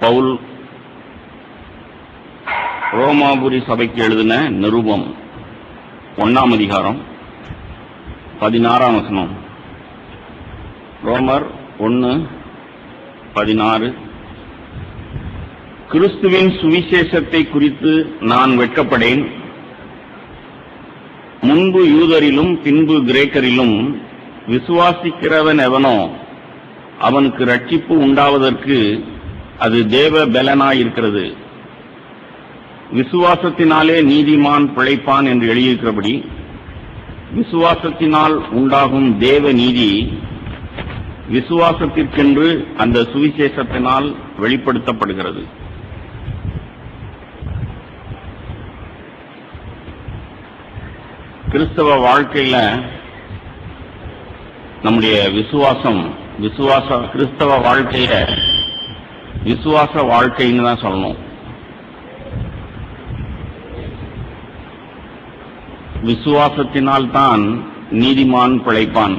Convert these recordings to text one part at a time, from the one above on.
பவுல் ரோமாபுரி சபைக்கு எழுதின நிருபம் 1ஆம் அதிகாரம் 16ஆம் வசனம். ரோமர் 1:16. கிறிஸ்துவின் சுவிசேஷத்தை குறித்து நான் வெட்கப்படேன். முன்பு யூதரிலும் பின்பு கிரேக்கரிலும் விசுவாசிக்கிறவன் எவனோ அவனுக்கு ரட்சிப்பு உண்டாவதற்கு அது தேவ பலனாயிருக்கிறது. விசுவாசத்தினாலே நீதிமான் பிழைப்பான் என்று எழுதியிருக்கிறபடி விசுவாசத்தினால் உண்டாகும் தேவ நீதி விசுவாசத்திற்கென்று அந்த சுவிசேஷத்தினால் வெளிப்படுத்தப்படுகிறது. கிறிஸ்தவ வாழ்க்கையில நம்முடைய கிறிஸ்தவ வாழ்க்கையில விசுவாச வாழ்க்கைன்னு தான் சொல்லணும். விசுவாசத்தினால் தான் நீதிமான் பிழைப்பான்.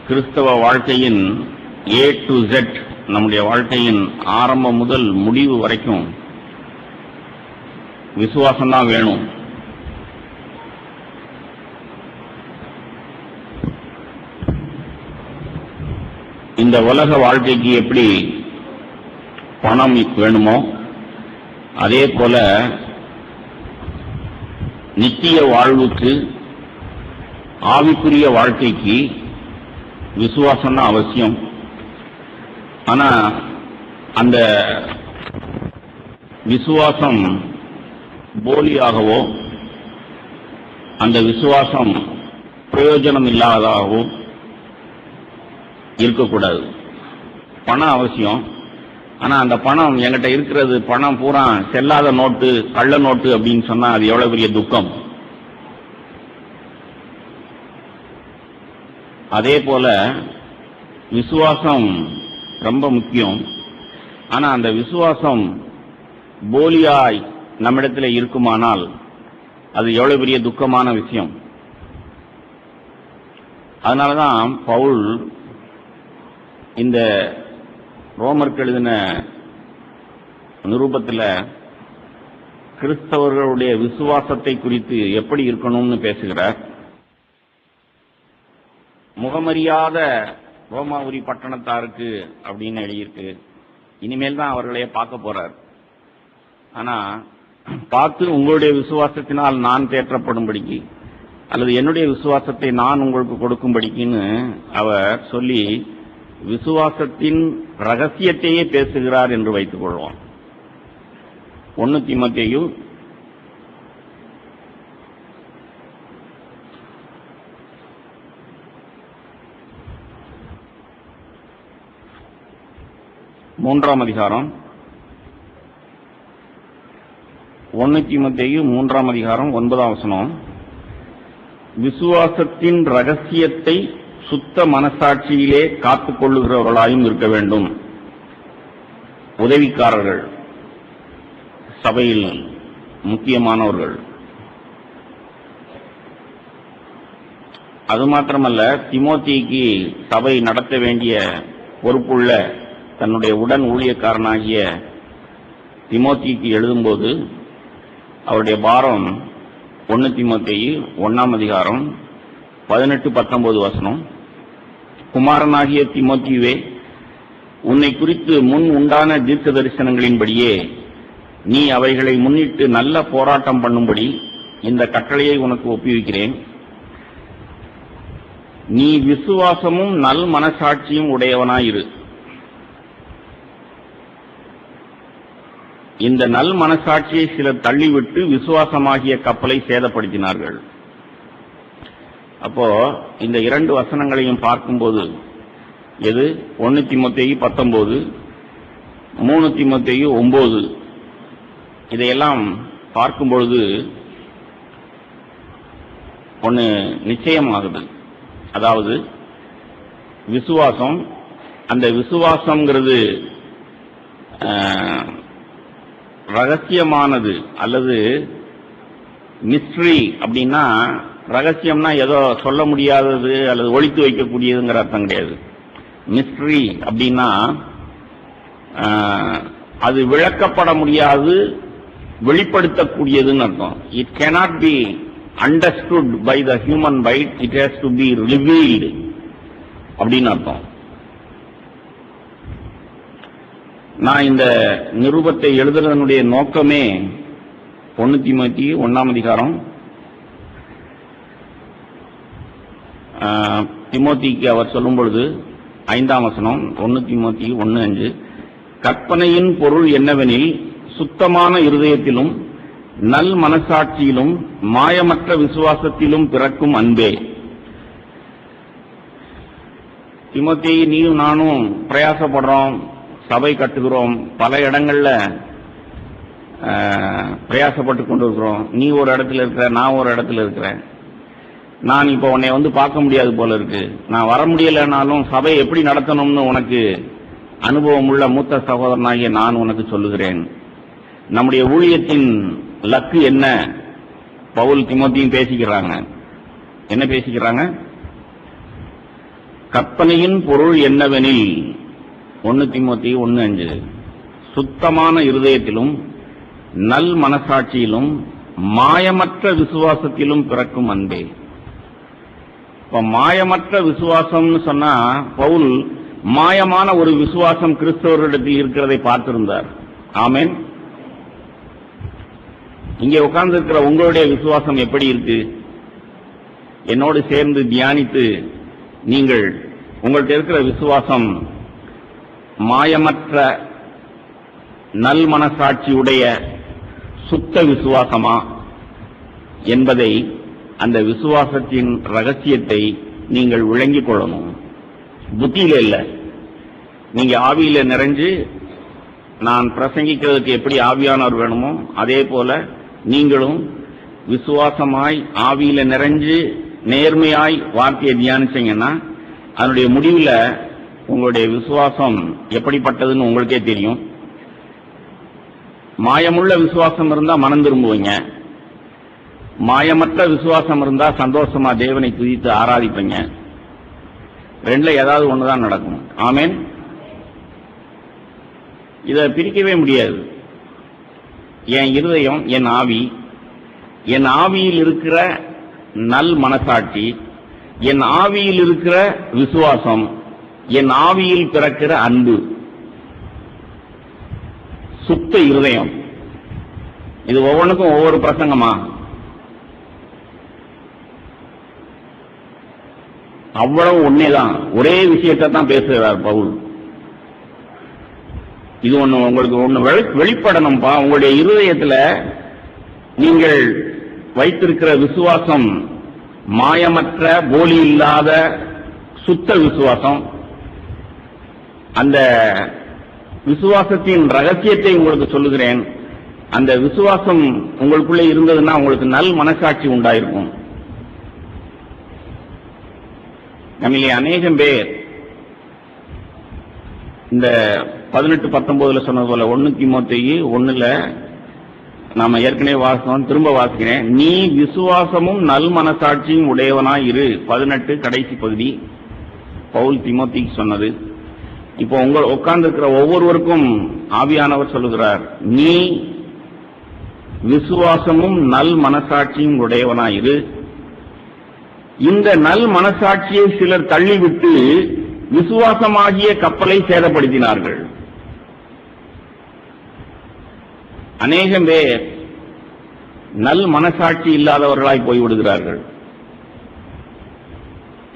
கிறிஸ்தவ வாழ்க்கையின் A to Z, நம்முடைய வாழ்க்கையின் ஆரம்பம் முதல் முடிவு வரைக்கும் விசுவாசம்தான் வேணும். இந்த உலக வாழ்க்கைக்கு எப்படி பணம் வேணுமோ அதே போல நித்திய வாழ்வுக்கு ஆவிக்குரிய வாழ்க்கைக்கு விசுவாசம் தான் அவசியம். ஆனா அந்த விசுவாசம் போலியாகவோ அந்த விசுவாசம் பிரயோஜனம் இல்லாததாகவோ இருக்கக்கூடாது. பணம் அவசியம். ஆனா அந்த பணம் என்கிட்ட இருக்கிறது பணம் பூரா செல்லாத நோட்டு, கள்ள நோட்டு அப்படின்னு சொன்னா அது எவ்வளவு பெரிய துக்கம். அதே போல விசுவாசம் ரொம்ப முக்கியம். ஆனா அந்த விசுவாசம் போலியாய் நம்மிடத்தில் இருக்குமானால் அது எவ்வளவு பெரிய துக்கமான விஷயம். அதனாலதான் பவுல் இந்த ரோமருக்கு எழுதின நிருபத்தில் கிறிஸ்தவர்களுடைய விசுவாசத்தை குறித்து எப்படி இருக்கணும்னு பேசுகிறார். முகமறியாத ரோமாபுரி பட்டணத்தாருக்கு அப்படின்னு எழுதியிருக்கு. இனிமேல் தான் அவர்களையே பார்க்க போறார். ஆனா பார்த்து உங்களுடைய விசுவாசத்தினால் நான் தேற்றப்படும்படிக்கு அல்லது என்னுடைய விசுவாசத்தை நான் உங்களுக்கு கொடுக்கும்படிக்குன்னு அவர் சொல்லி விசுவாசத்தின் ரகசியத்தையே பேசுகிறார் என்று வைத்துக் கொள்வோம். 1 தீமோத்தேயு 3ஆம் அதிகாரம் 1 தீமோத்தேயு 3ஆம் அதிகாரம் 9ஆம் வசனம். விசுவாசத்தின் ரகசியத்தை சுத்த மனசாட்சியிலே காத்துக் கொள்ளுகிறவர்களாயும் இருக்க வேண்டும். உதவிக்காரர்கள், சபையில் முக்கியமானவர்கள். அது மாத்திரமல்ல, தீமோத்தேயுக்கு சபை நடத்த வேண்டிய பொறுப்புள்ள தன்னுடைய உடன் ஊழியக்காரனாகிய தீமோத்தேயுக்கு எழுதும்போது அவருடைய பாரம் 1 தீமோத்தேயு 1ஆம் அதிகாரம் 18-19 வசனம். குமாரனாகிய தீமோத்தேயுவே, உன்னை குறித்து முன் உண்டான தீர்க்க தரிசனங்களின்படியே நீ அவைகளை முன்னிட்டு நல்ல போராட்டம் பண்ணும்படி இந்த கட்டளையை உனக்கு ஒப்புவிக்கிறேன். நீ விசுவாசமும் நல் மனசாட்சியும் உடையவனாயிரு. இந்த நல் மனசாட்சியை சிலர் தள்ளிவிட்டு விசுவாசமாகிய கப்பலை சேதப்படுத்தினார்கள். அப்போ இந்த 2 வசனங்களையும் பார்க்கும்போது எது 1 தீமோத்தேயு 19, 3 தீமோத்தேயு 9 இதையெல்லாம் பார்க்கும்பொழுது ஒன்று நிச்சயமாகுது. அதாவது விசுவாசம், அந்த விசுவாசம்ங்கிறது ரகசியமானது அல்லது மிஸ்ட்ரி. அப்படின்னா ரகசியம்னா ஏதோ சொல்ல முடியாதது அல்லது ஒளித்து வைக்கக்கூடியதுங்கிற அர்த்தம் கிடையாது. மிஸ்ட்ரி அப்படின்னா அது விளக்கப்பட முடியாது, வெளிப்படுத்தக்கூடியதுன்னு அர்த்தம். It cannot be understood by the human mind, it has to be revealed அப்படின்னு அர்த்தம். நான் இந்த நிருபத்தை எழுதுறதனுடைய நோக்கமே 1 தீமோத்தேயு 1ஆம் அதிகாரம் தீமோத்தேயுக்கு அவர் சொல்லும் பொழுது 5ஆம் வசனம் 1 தீமோத்தேயு 1:5, கற்பனையின் பொருள் என்னவெனில் சுத்தமான இருதயத்திலும் நல் மனசாட்சியிலும் மாயமற்ற விசுவாசத்திலும் பிறக்கும் அன்பே. தீமோத்தேயு, நீயும் நானும் பிரயாசப்படுறோம், சபை கட்டுகிறோம், பல இடங்கள்ல பிரயாசப்பட்டு கொண்டிருக்கிறோம். நீ ஒரு இடத்துல இருக்கிற, நான் ஒரு இடத்துல இருக்கிறேன். நான் இப்ப உன்னை வந்து பார்க்க முடியாது போல இருக்கு, நான் வர முடியலனாலும் சபை எப்படி நடத்தணும்னு உனக்கு அனுபவம் உள்ள மூத்த சகோதரனாகிய நான் உனக்கு சொல்லுகிறேன். நம்முடைய ஊழியத்தின் லக்கு என்ன? பவுல் தீமோத்தேயும் பேசிக்கிறாங்க. என்ன பேசிக்கிறாங்க? கற்பனையின் பொருள் என்னவெனில் 1 தீமோத்தேயு 1:5, சுத்தமான இருதயத்திலும் நல் மனசாட்சியிலும் மாயமற்ற விசுவாசத்திலும் பிறக்கும் அன்பே. இப்ப மாயமற்ற விசுவாசம்னு சொன்னா, பவுல் மாயமான ஒரு விசுவாசம் கிறிஸ்தவர்களிடத்தில் இருக்கிறதை பார்த்திருந்தார். ஆமென். இங்கே உட்கார்ந்து இருக்கிற உங்களுடைய விசுவாசம் எப்படி இருக்கு? என்னோடு சேர்ந்து தியானித்து நீங்கள் உங்கள்கிட்ட இருக்கிற விசுவாசம் மாயமற்ற நல் மனசாட்சியுடைய சுத்த விசுவாசமா என்பதை, அந்த விசுவாசத்தின் ரகசியத்தை நீங்கள் விளங்கிக் கொள்ளணும். புத்தியில இல்ல, நீங்க ஆவியில நிறைஞ்சு, நான் பிரசங்கிக்கிறதுக்கு எப்படி ஆவியானவர் வேணுமோ அதே போல நீங்களும் விசுவாசமாய் ஆவியில நிறைஞ்சு நேர்மையாய் வார்த்தையை தியானிச்சீங்கன்னா அதனுடைய முடிவில் உங்களுடைய விசுவாசம் எப்படிப்பட்டதுன்னு உங்களுக்கே தெரியும். மாயமுள்ள விசுவாசம் இருந்தா மனம் திரும்புவீங்க, மாயமற்ற விசுவாசம் இருந்தா சந்தோஷமா தேவனை துதித்து ஆராதிப்பீங்க. ரெண்டுல ஏதாவது ஒண்ணுதான் நடக்கும். ஆமென். இதை பிரிக்கவே முடியாது. என் இருதயம், என் ஆவி, என் ஆவியில் இருக்கிற நல் மனசாட்சி, என் ஆவியில் இருக்கிற விசுவாசம், என் ஆவியில் பிறக்கிற அன்பு, சுத்த இருதயம், இது ஒவ்வொன்றுக்கும் ஒவ்வொரு பிரசங்கமா? அவ்வளவு ஒன்னேதான், ஒரே விஷயத்தை தான் பேசுகிறார் பவுல். இது உங்களுக்கு ஒண்ணு வெளிப்படணும்பா. உங்களுடைய இருதயத்துல நீங்கள் வைத்திருக்கிற விசுவாசம் மாயமற்ற, போலி இல்லாத சுத்த விசுவாசம். அந்த விசுவாசத்தின் ரகசியத்தை உங்களுக்கு சொல்லுகிறேன். அந்த விசுவாசம் உங்களுக்குள்ளே இருந்ததுன்னா உங்களுக்கு நல் மனசாட்சி உண்டாயிருக்கும். நம்மளே அநேகம் பேர் இந்த 18-19 சொன்னது போல 1 தீமோத்தேயு 1 நாம ஏற்கனவே வாசித்தோம், திரும்ப வாசிக்கிறேன். நீ விசுவாசமும் நல் மனசாட்சியும் உடையவனாய் இரு. 18 கடைசி பகுதி பவுல் தீமோத்தேயுக்கு சொன்னது. இப்போ உட்கார்ந்து இருக்கிற ஒவ்வொருவருக்கும் ஆவியானவர் சொல்லுகிறார், நீ விசுவாசமும் நல் மனசாட்சியும் உடையவனாய் இரு. இந்த நல் மனசாட்சியை சிலர் தள்ளிவிட்டு விசுவாசமாகிய கப்பலை சேதப்படுத்தினார்கள். அநேகம் பேர் நல் மனசாட்சி இல்லாதவர்களாய் போய்விடுகிறார்கள்.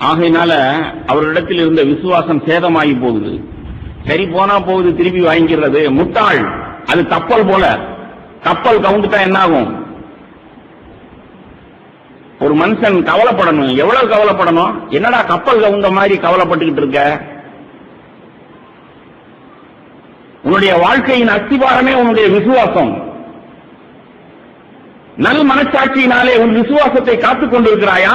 ஆகையினால அவர்களிடத்தில் இருந்த விசுவாசம் சேதமாகி போகுது. சரி போனா போகுது, திருப்பி வாங்கிக்கிறது. முட்டாள், அது கப்பல் போல. கப்பல் கவுந்துட்டா என்ன ஆகும்? ஒரு மனுஷன் கவலைப்படணும். எவ்வளவு கவலைப்படணும்? என்னடா கப்பல் கவுந்த மாதிரி கவலைப்பட்டுக்கிட்டு இருக்க? உன்னுடைய வாழ்க்கையின் அஸ்திபாரமே உன்னுடைய விசுவாசம். நல் மனசாட்சியினாலே உன் விசுவாசத்தை காத்துக் கொண்டிருக்கிறாயா?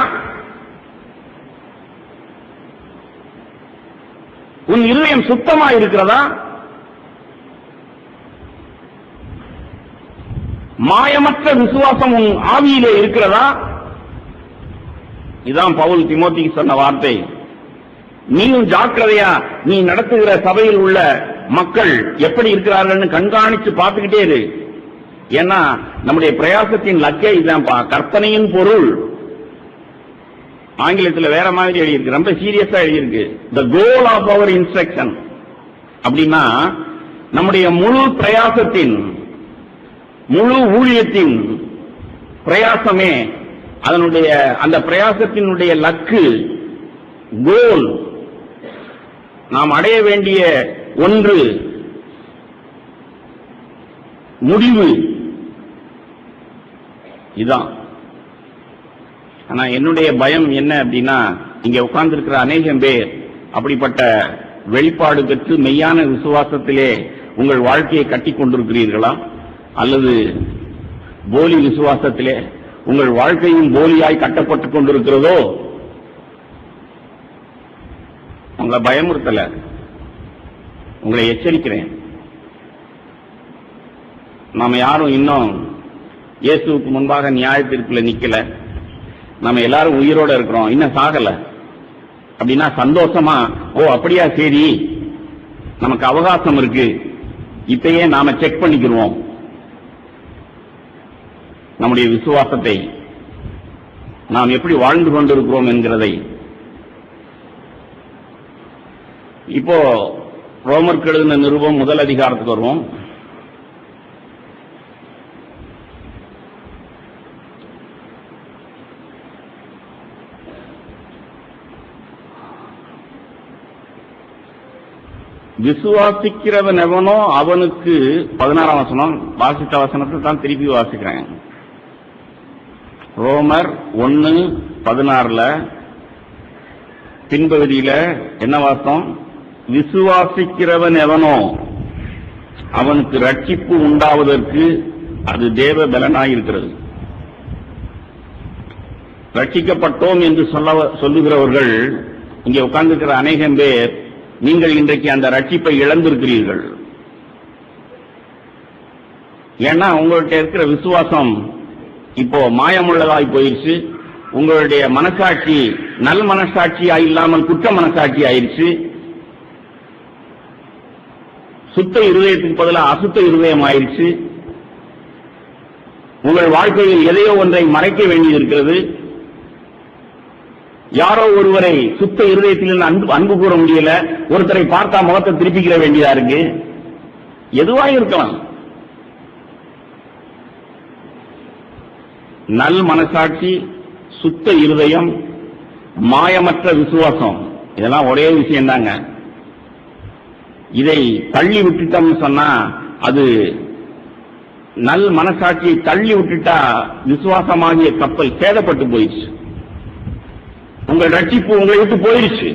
உன் இருதயம் சுத்தமா இருக்கிறதா? மாயமற்ற விசுவாசம் உன் ஆவியிலே இருக்கிறதா? இதான் பவுல் தீமோத்தேயுக்கு சொன்ன வார்த்தை. நீயும் ஜாக்கிரதையா, நீ நடத்துகிற சபையில் உள்ள மக்கள் எப்படி இருக்கிறார்கள் கண்காணிச்சு பார்த்துக்கிட்டே இரு. ஏன்னா நம்முடைய பிரயாசத்தின் லக்கே இதுதான்ப்பா. கற்பனையின் பொருள் ஆங்கிலத்தில் வேற மாதிரி எழுதியிருக்கு, ரொம்ப சீரியஸா எழுதியிருக்கு. த கோல் ஆஃப் அவர் இன்ஸ்ட்ரக்ஷன் அப்படின்னா நம்முடைய முழு பிரயாசத்தின், முழு ஊழியத்தின் பிரயாசமே, அதனுடைய அந்த பிரயாசத்தினுடைய லக்கு, கோல், நாம் அடைய வேண்டிய ஒன்று, முடிவு இதான். ஆனா என்னுடைய பயம் என்ன அப்படின்னா, இங்க உட்கார்ந்து இருக்கிற அநேகம் பேர் அப்படிப்பட்ட வெளிப்பாடு பெற்று மெய்யான விசுவாசத்திலே உங்கள் வாழ்க்கையை கட்டி கொண்டிருக்கிறீர்களா, அல்லது போலி விசுவாசத்திலே உங்கள் வாழ்க்கையும் போலியாய் கட்டப்பட்டுக் கொண்டிருக்கிறதோ? உங்களை பயமுறுத்தல, உங்களை எச்சரிக்கிறேன். நாம யாரும் இன்னும் இயேசுவுக்கு முன்பாக நியாய தீர்ப்புல நிக்கல. நம்ம எல்லாரும் உயிரோட இருக்கிறோம், இன்னும் சாகல. அப்படின்னா சந்தோஷமா, ஓ அப்படியா, சரி நமக்கு அவகாசம் இருக்கு, இப்பயே நாம செக் பண்ணிக்கிறோம் நம்முடைய விசுவாசத்தை, நாம் எப்படி வாழ்ந்து கொண்டிருக்கிறோம் என்கிறதை. இப்போ ரோமருக்கு எழுதின நிருபம் முதல் அதிகாரத்துக்கு வருவோம். விசுவாசிக்கிறவன் எவனோ அவனுக்கு, 16ஆம் வசனம், வாசித்த வசனத்தை தான் திருப்பி வாசிக்கிறேன். ரோமர் 1:16 பின்பகுதியில என்ன வாசம்? விசுவாசிக்கிறவன் எவனோ அவனுக்கு ரட்சிப்பு உண்டாவதற்கு அது தேவ பலனாயிருக்கிறது. ரட்சிக்கப்பட்டோம் என்று சொல்லுகிறவர்கள் இங்கே உட்கார்ந்திருக்கிற அநேகம் பேர், நீங்கள் இன்றைக்கு அந்த ரட்சிப்பை இழந்திருக்கிறீர்கள். ஏன்னா உங்கள்கிட்ட இருக்கிற விசுவாசம் இப்போ மாயமுள்ளதாய் போயிருச்சு. உங்களுடைய மனசாட்சி நல் மனசாட்சியா இல்லாமல் குற்ற மனசாட்சி ஆயிடுச்சு. சுத்த இருதயத்துக்கு பதிலாக அசுத்த இருதயம் ஆயிடுச்சு. உங்கள் வாழ்க்கையில் எதையோ ஒன்றை மறைக்க வேண்டியிருக்கிறது. யாரோ ஒருவரை சுத்த இருதயத்தில் அன்பு கூற முடியல, ஒருத்தரை பார்த்தா முகத்தை திருப்பிக்கிற வேண்டியதா இருக்கு. எதுவாக இருக்கலாம். நல் மனசாட்சி, சுத்த இருதயம், மாயமற்ற விசுவாசம், இதெல்லாம் ஒரே விஷயம் தாங்க. இதை தள்ளி விட்டுட்டோம்னு சொன்னா, அது நல் மனசாட்சியை தள்ளி விட்டுட்டா விசுவாசமாகிய கப்பல் சேதப்பட்டு போயிடுச்சு. உங்கள் ரட்சிப்பு உங்களை விட்டு போயிடுச்சு.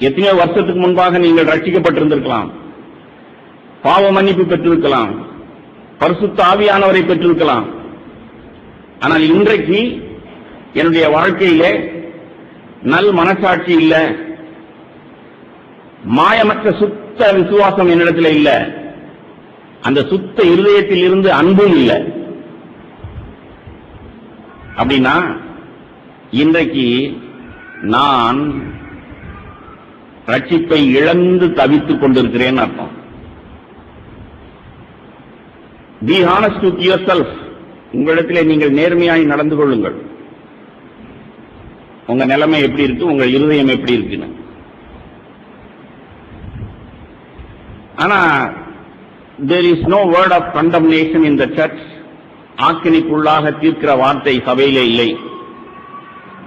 எத்தனையோ வருஷத்துக்கு முன்பாக நீங்கள் ரட்சிக்கப்பட்டிருந்திருக்கலாம், பாவ மன்னிப்பு பெற்றிருக்கலாம், பரிசுத்த ஆவியானவரை பெற்றிருக்கலாம். ஆனால் இன்றைக்கு என்னுடைய வாழ்க்கையிலே நல் மனசாட்சி இல்ல, மாயமற்ற சுத்த விசுவாசம் என்னிடத்தில் இல்ல, அந்த சுத்த இருதயத்தில் இருந்து அன்பும் இல்லை. அப்படின்னா இன்றைக்கு நான் ரட்சிப்பை இழந்து தவித்துக் கொண்டிருக்கிறேன் அர்த்தம். Be honest with yourself. உங்களிடத்திலே நீங்கள் நேர்மையாய் நடந்து கொள்ளுங்கள். உங்க நிலைமை எப்படி இருக்கு, உங்க இருதயம் எப்படி இருக்குன்னு. ஆனா there is no word of condemnation in the church. ஆக்கினிக்குள்ளாக தீர்க்கிற வார்த்தை சபையிலே இல்லை.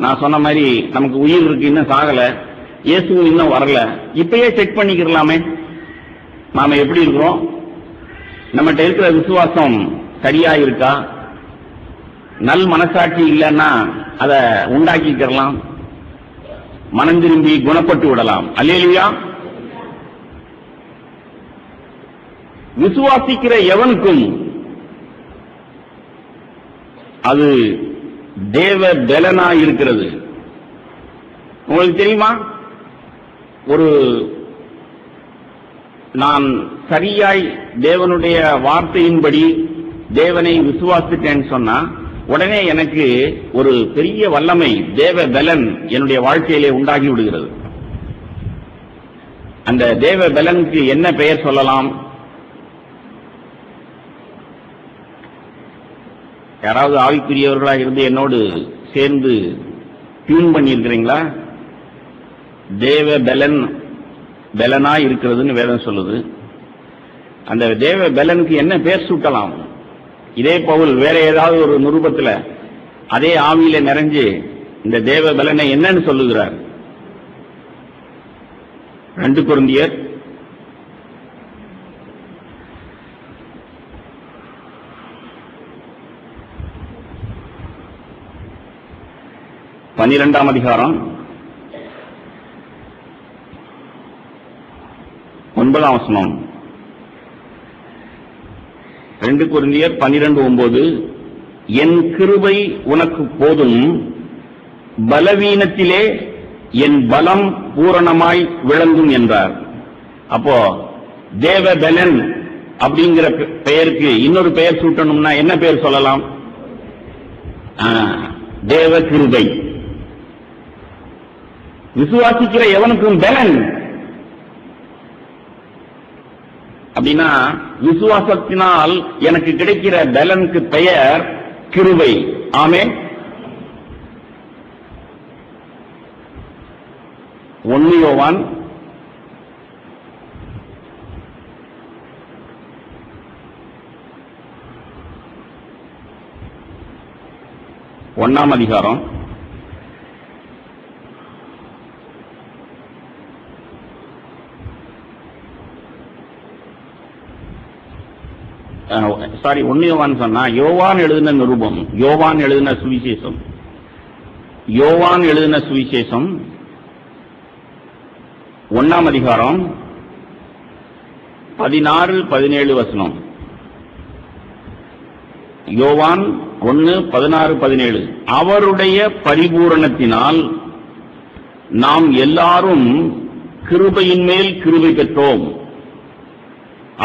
நான் சொன்ன மாதிரி நமக்கு உயிர் இருக்கு, இன்னும் சாகல, இயேசு இன்னும் வரல. இப்பயே செக் பண்ணிக்கலாமே நாம எப்படி இருக்கிறோம், நம்மகிட்ட இருக்கிற விசுவாசம் சரியா இருக்கா. நல் மனசாட்சி இல்லைன்னா அதை உண்டாக்கிக்கலாம், மனம் திரும்பி குணப்பட்டு விடலாம். அல்லேலூயா. விசுவாசிக்கிற எவனுக்கும் அது தேவ பலனா இருக்கிறது. உங்களுக்கு தெரியுமா, நான் சரியாய் தேவனுடைய வார்த்தையின்படி தேவனை விசுவாசித்தேன்னு சொன்னா உடனே எனக்கு ஒரு பெரிய வல்லமை, தேவ பலன் என்னுடைய வாழ்க்கையிலே உண்டாகி விடுகிறது. அந்த தேவ பலனுக்கு என்ன பெயர் சொல்லலாம்? யாராவது ஆவிக்குரியவர்களாக இருந்து என்னோடு சேர்ந்து டியூன் பண்ணி இருக்கிறீங்களா? தேவ பலன் பலனா இருக்கிறதுன்னு வேதம் சொல்லுது. அந்த தேவ பலனுக்கு என்ன பெயர் சூட்டலாம்? இதே பவுல் வேற ஏதாவது ஒரு நிருபத்தில் அதே ஆவியில நிறைஞ்சு இந்த தேவ பலனை என்னன்னு சொல்லுகிறார்? 2 கொரிந்தியர் 12ஆம் அதிகாரம் 9ஆம் வசனம். 2 கொரிந்தியர் 12:9, என் கிருபை உனக்கு போதும், பலவீனத்திலே என் பலம் பூரணமாய் விளங்கும் என்றார். அப்போ தேவ பலன் அப்படிங்கிற பெயருக்கு இன்னொரு பெயர் சூட்டணும்னா என்ன பெயர் சொல்லலாம்? தேவ கிருபை. விசுவாசிக்கிற எவனுக்கும் பலன் அப்படின்னா விசுவாசத்தினால் எனக்கு கிடைக்கிற பலனுக்கு பெயர் கிருபை. ஆமென். 1 யோவான் 1ஆம் அதிகாரம் 1 யோவான் சொன்னா யோவான் எழுதின நிருபம், யோவான் எழுதின சுவிசேஷம், யோவான் எழுதின சுவிசேஷம் 1ஆம் அதிகாரம் 16-17 வசனம். யோவான் 1:16-17. அவருடைய பரிபூரணத்தினால் நாம் எல்லாரும் கிருபையின் மேல் கிருபை பெற்றோம்.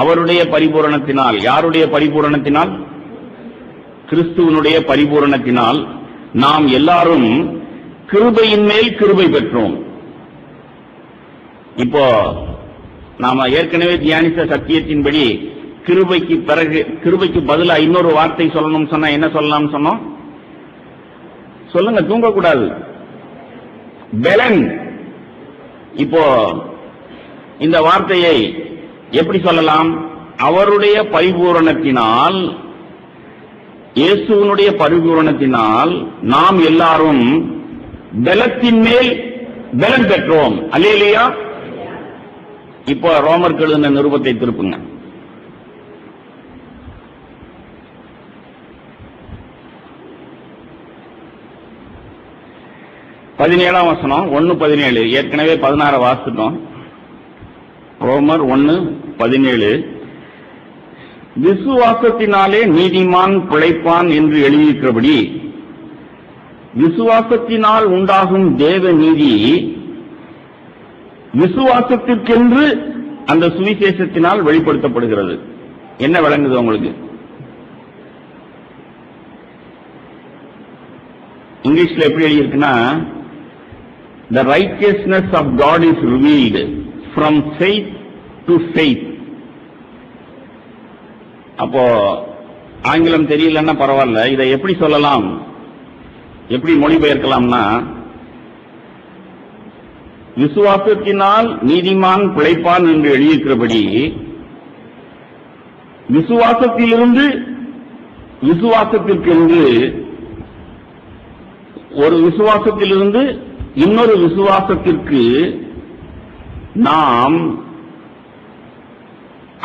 அவருடைய பரிபூரணத்தினால், யாருடைய பரிபூரணத்தினால்? கிறிஸ்துவனுடைய பரிபூரணத்தினால் நாம் எல்லாரும் கிருபையின் மேல் கிருபை பெற்றோம். இப்போ நாம ஏற்கனவே தியானித்த சத்தியத்தின்படி கிருபைக்கு பிறகு, கிருபைக்கு பதிலா இன்னொரு வார்த்தை சொல்லணும் சொன்னா என்ன சொல்லலாம் சொன்னோம்? சொல்லுங்க, தூங்கக்கூடாது. பலன். இப்போ இந்த வார்த்தையை எப்படி சொல்லலாம்? அவருடைய பரிபூரணத்தினால், இயேசுவினுடைய பரிபூரணத்தினால் நாம் எல்லாரும் பலத்தின் மேல் பலன் பெற்றோம். அல்லேலூயா. இப்போ ரோமருக்கு எழுதின நிருபத்தை திருப்புங்க. பதினேழாம் வசனம் 1:17. ஏற்கனவே 16 வாசிட்டோம். ரோமர் 1:17. விசுவாசத்தினாலே நீதிமான் பிழைப்பான் என்று எழுதியிருக்கிறபடி விசுவாசத்தினால் உண்டாகும் தேவ நீதி விசுவாசத்திற்கென்று அந்த சுவிசேஷத்தினால் வெளிப்படுத்தப்படுகிறது. என்ன விளங்குது உங்களுக்கு? இங்கிலீஷ்ல எப்படி எழுதியிருக்குன்னா, the righteousness of God is revealed from faith to faith. அப்போ ஆங்கிலம் தெரியலன்னா பரவாயில்ல, இதை எப்படி சொல்லலாம், எப்படி மொழிபெயர்க்கலாம்னா, விசுவாசத்தினால் நீதிமான் பிழைப்பான் என்று எழுதியிருக்கிறபடி விசுவாசத்திலிருந்து விசுவாசத்திற்கென்று, ஒரு விசுவாசத்திலிருந்து இன்னொரு விசுவாசத்திற்கு நாம்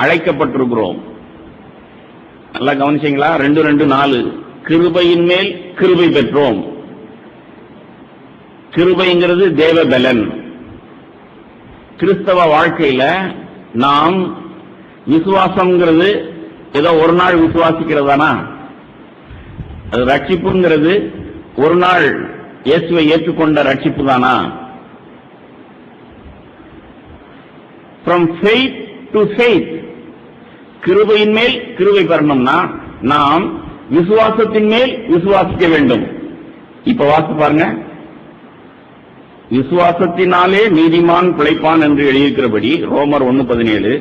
அழைக்கப்பட்டிருக்கிறோம். நல்லா கவனிச்சீங்களா? 2:4. கிருபையின் மேல் கிருபை பெற்றோம். கிருபைங்கிறது தேவ பலன். கிறிஸ்தவ வாழ்க்கையில நாம் விசுவாசம்ங்கிறது ஏதோ ஒரு நாள் விசுவாசிக்கிறதானா? அது ரட்சிப்புங்கிறது ஒரு நாள் இயேசுவை ஏற்றுக்கொண்ட ரட்சிப்பு தானா? from faith to faith. கிருபையின் மேல் கிருபை பெறணும்னா நாம் விசுவாசத்தின் மேல் விசுவாசிக்க வேண்டும். இப்ப வாசி பாருங்க. விசுவாசத்தினாலே நீதிமான் பிழைப்பான் என்று எழுதியிருக்கிறபடி ரோமர் 1:17,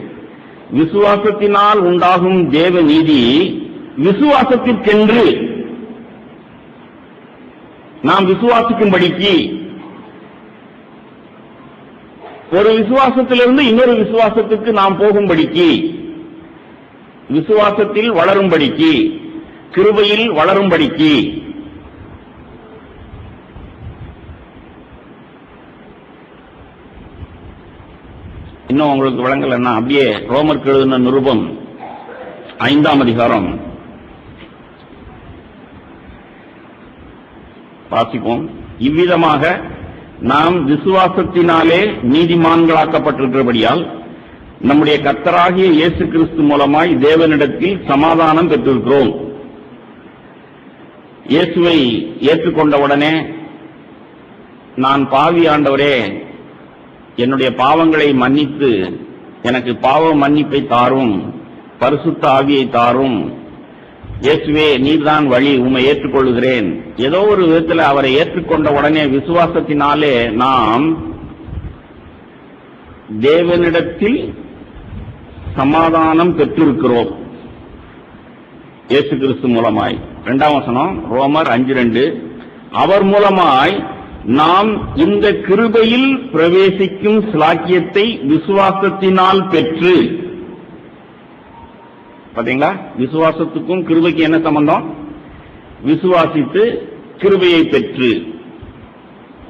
விசுவாசத்தினால் உண்டாகும் தேவ நீதி விசுவாசத்திற்கென்று நாம் விசுவாசிக்கும்படிக்கு, ஒரு விசுவாசத்திலிருந்து இன்னொரு விசுவாசத்துக்கு நாம் போகும்படிக்கு, விசுவாசத்தில் வளரும்படிக்கு, கிருபையில் வளரும்படிக்கு. இன்னும் உங்களுக்கு விளங்கலன்னா அப்படியே ரோமருக்கு எழுதின நிருபம் 5ஆம் அதிகாரம் வாசிப்போம். இவ்விதமாக நாம் விசுவாசத்தினாலே நீதிமான்களாக்கப்பட்டிருக்கிறபடியால் நம்முடைய கர்த்தராகிய இயேசு கிறிஸ்து மூலமாய் தேவனிடத்தில் சமாதானம் பெற்றிருக்கிறோம். இயேசுவை ஏற்றுக்கொண்டவுடனே, நான் பாவி ஆண்டவரே, என்னுடைய பாவங்களை மன்னித்து எனக்கு பாவ மன்னிப்பை தாரும், பரிசுத்த ஆவியை தாரும், இயேசுவே நீர்தான் வழி, உம்மை ஏற்றுக்கொள்கிறேன். ஏதோ ஒரு விதத்தில் அவரை ஏற்றுக்கொண்ட உடனே விசுவாசத்தினாலே நாம் தேவனிடத்தில் சமாதானம் பெற்றிருக்கிறோம், இயேசு கிறிஸ்து மூலமாய். 2ஆம் வசனம் ரோமர் 5:2, அவர் மூலமாய் நாம் இந்த கிருபையில் பிரவேசிக்கும் ஸ்லாக்கியத்தை விசுவாசத்தினால் பெற்று. பாத்தீங்களா, விசுவாசத்துக்கும் கிருபைக்கு என்ன சம்பந்தம்? விசுவாசித்து கிருபையை பெற்று.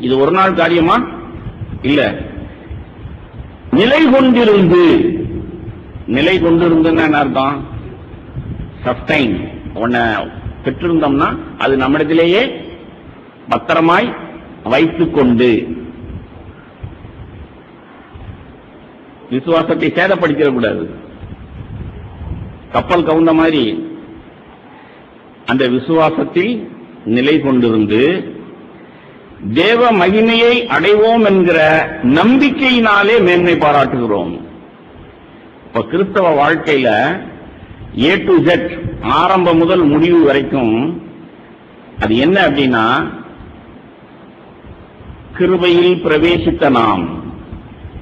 இது ஒரு நாள் காரியமா? இல்ல, நிலை கொண்டிருந்து. நிலை கொண்டிருந்துன்னா என்ன அர்த்தம்? சஸ்டைன். உன்னை பெற்றிருந்தோம்னா அது நம்மிடத்திலேயே பத்திரமாய் வைத்துக் கொண்டு. விசுவாசத்தை சேதப்படுத்திடக்கூடாது. கப்பல் கவுந்த மாதிரி அந்த விசுவாசத்தில் நிலை கொண்டிருந்து தேவ மகிமையை அடைவோம் என்கிற நம்பிக்கையினாலே மேன்மை பாராட்டுகிறோம். இப்ப கிறிஸ்தவ வாழ்க்கையில A to Z, ஆரம்பம் முதல் முடிவு வரைக்கும் அது என்ன அப்படின்னா, கிருபையில் பிரவேசித்த நாம்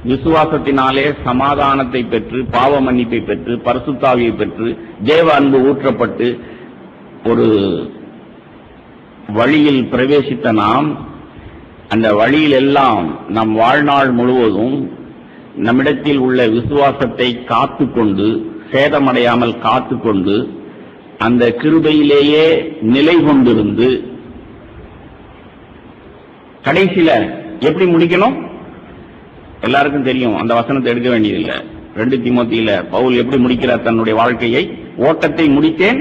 விசுவாசத்தினாலே சமாதானத்தை பெற்று, பாவ மன்னிப்பை பெற்று, பரிசுத்தாவியை பெற்று, தேவ அன்பு ஊற்றப்பட்டு ஒரு வழியில் பிரவேசித்த நாம், அந்த வழியில் எல்லாம் நம் வாழ்நாள் முழுவதும் நம்மிடத்தில் உள்ள விசுவாசத்தை காத்துக்கொண்டு, சேதமடையாமல் காத்துக்கொண்டு, அந்த கிருபையிலேயே நிலை கொண்டிருந்து கடைசியில எப்படி முடிக்கணும்? எல்லாருக்கும் தெரியும், அந்த வசனத்தை எடுக்க வேண்டியதில்லை. 2 தீமோத்தேயுல பவுல் எப்படி முடிக்கிறார் தன்னுடைய வாழ்க்கையை? ஓட்டத்தை முடித்தேன்.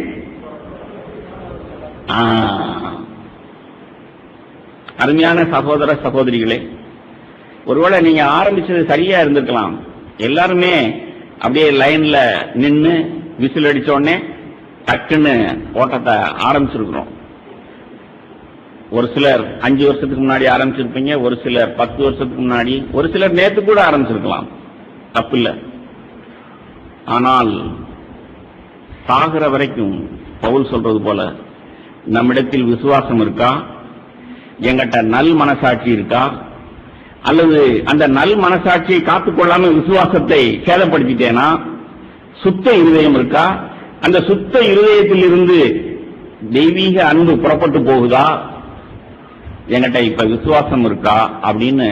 அருமையான சகோதர சகோதரிகளே, ஒருவேளை நீங்க ஆரம்பிச்சது சரியா இருந்திருக்கலாம். எல்லாருமே அப்படியே லைன்ல நின்னு விசில் அடிச்ச உடனே டக்குன்னு ஓட்டத்தை ஆரம்பிச்சிருக்கிறோம். ஒரு சிலர் 5 வருஷத்துக்கு முன்னாடி ஆரம்பிச்சிருப்பீங்க, ஒரு சிலர் 10 வருஷத்துக்கு முன்னாடி, ஒரு சிலர் நேத்து கூட ஆரம்பிச்சிருக்கலாம், தப்பில்லை. ஆனால் சாகிற வரைக்கும் பவுல் சொல்றது போல நம்மிடத்தில் விசுவாசம் இருக்கா, எங்கிட்ட நல் மனசாட்சி இருக்கா, அல்லது அந்த நல் மனசாட்சியை காத்துக்கொள்ளாம விசுவாசத்தை சேதப்படுத்திட்டேனா, சுத்த இருதயம் இருக்கா, அந்த சுத்த இருதயத்தில் இருந்து தெய்வீக அன்பு புறப்பட்டு போகுதா, என்கிட்ட இப்ப விசுவாசம் இருக்கா அப்படின்னு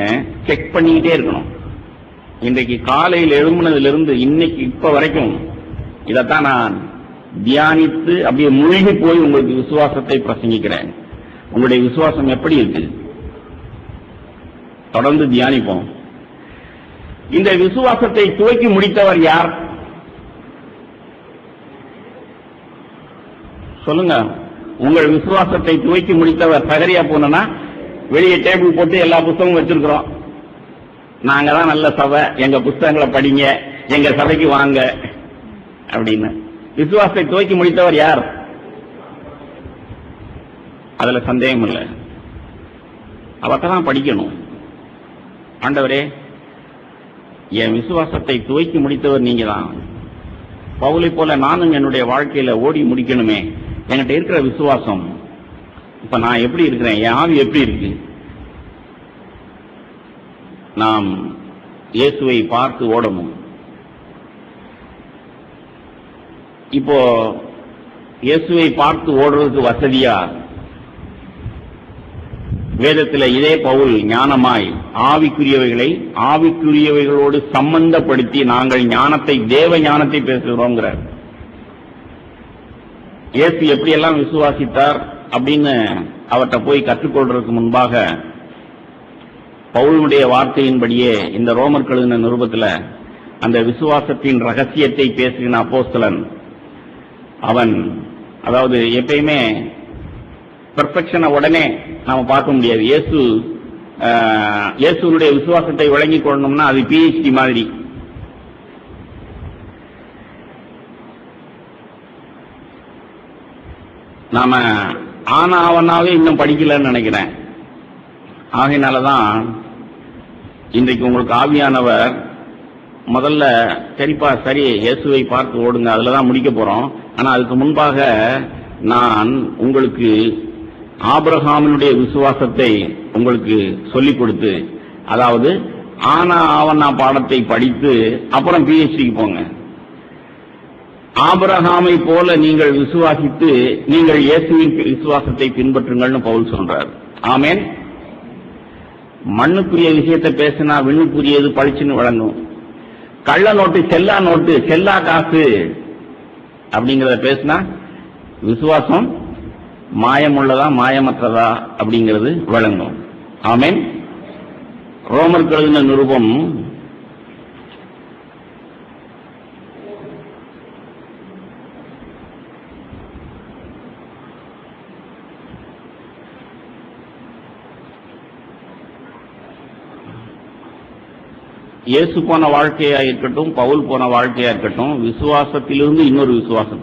செக் பண்ணிக்கிட்டே இருக்கணும். இன்றைக்கு காலையில் எழும்புனதிலிருந்து இன்னைக்கு இப்ப வரைக்கும் இதைத்தான் நான் தியானித்து அப்படியே மூழ்கி போய் உங்களுக்கு விசுவாசத்தை பிரசங்கிக்கிறேன். உங்களுடைய விசுவாசம் எப்படி இருக்கு? தொடர்ந்து தியானிப்போம். இந்த விசுவாசத்தை துவக்கி முடித்தவர் யார்? சொல்லுங்க. உங்கள் விசுவாசத்தை துவக்கி முடித்தவர் சகரியா போனா வெளியே டேபிள் போட்டு எல்லா புத்தகமும் வச்சிருக்கிறோம். நாங்க தான் நல்ல சபை, எங்க புத்தகங்களை படிங்க, எங்க சபைக்கு வாங்க அப்படின்னு. விசுவாசத்தை துவக்கி முடித்தவர் யார்? அதுல சந்தேகம் இல்லை. அவர்தான் படிக்கணும். ஆண்டவரே, என் விசுவாசத்தை துவக்கி முடித்தவர் நீங்க தான். பவுலை போல நானும் என்னுடைய வாழ்க்கையில ஓடி முடிக்கணுமே. என்கிட்ட இருக்கிற விசுவாசம் இப்ப நான் எப்படி இருக்கிறேன், என் ஆவி எப்படி இருக்கு? நாம் இயேசுவை பார்த்து ஓடணும். இப்போ இயேசுவை பார்த்து ஓடுறதுக்கு வசதியா வேதத்தில் இதே பவுல் ஞானமாய் ஆவிக்குரியவைகளை ஆவிக்குரியவைகளோடு சம்பந்தப்படுத்தி நாங்கள் ஞானத்தை, தேவ ஞானத்தை பேசுகிறோங்கிறார். இயேசு எப்படியெல்லாம் விசுவாசித்தார் அப்படின்னு அவர்கிட்ட போய் கற்றுக்கொள்றதுக்கு முன்பாக பவுலுடைய வார்த்தையின்படியே இந்த ரோமர் எழுதின நிருபத்தில் அந்த விசுவாசத்தின் ரகசியத்தை பேசுகிற அப்போஸ்தலன் அவன், அதாவது எப்பயுமே பெர்ஃபெக்ஷனை உடனே நாம பார்க்க முடியாது. இயேசுனுடைய விசுவாசத்தை விளங்கிக் கொள்ளணும்னா அது PhD மாதிரி. நாம ஆனாவனாவே இன்னும் படிக்கலன்னு நினைக்கிறேன். ஆகையினாலதான் இன்றைக்கு உங்களுக்கு ஆவியானவர் முதல்ல சரிப்பா சரி இயேசுவை பார்த்து ஓடுங்க, அதுலதான் முடிக்க போறோம். ஆனா அதுக்கு முன்பாக நான் உங்களுக்கு ஆபிரகாமினுடைய விசுவாசத்தை உங்களுக்கு சொல்லிக் கொடுத்து, அதாவது ஆனா ஆவனா பாடத்தை படித்து அப்புறம் PhDக்கு போங்க. ஆபிரகாமை போல நீங்கள் விசுவாசித்து நீங்கள் இயேசுவின் விசுவாசத்தை பின்பற்றுங்கள்னு பவுல் சொல்றார். ஆமேன். மண்ணுக்குரிய விஷயத்தை பேசினா விண்ணுக்குரியது பழிச்சுன்னு வழங்கும். கள்ள நோட்டு, செல்லா நோட்டு, செல்லா காசு அப்படிங்கறத பேசினா விசுவாசம் மாயமுள்ளதா மாயமற்றதா அப்படிங்கிறது வழங்கும். ஆமேன். ரோமர் எழுதின நிருபம் 'இயேசு போன வாழ்க்கையா இருக்கட்டும், பவுல் போன வாழ்க்கையா இருக்கட்டும், விசுவாசத்திலிருந்து இன்னொரு விசுவாசம்.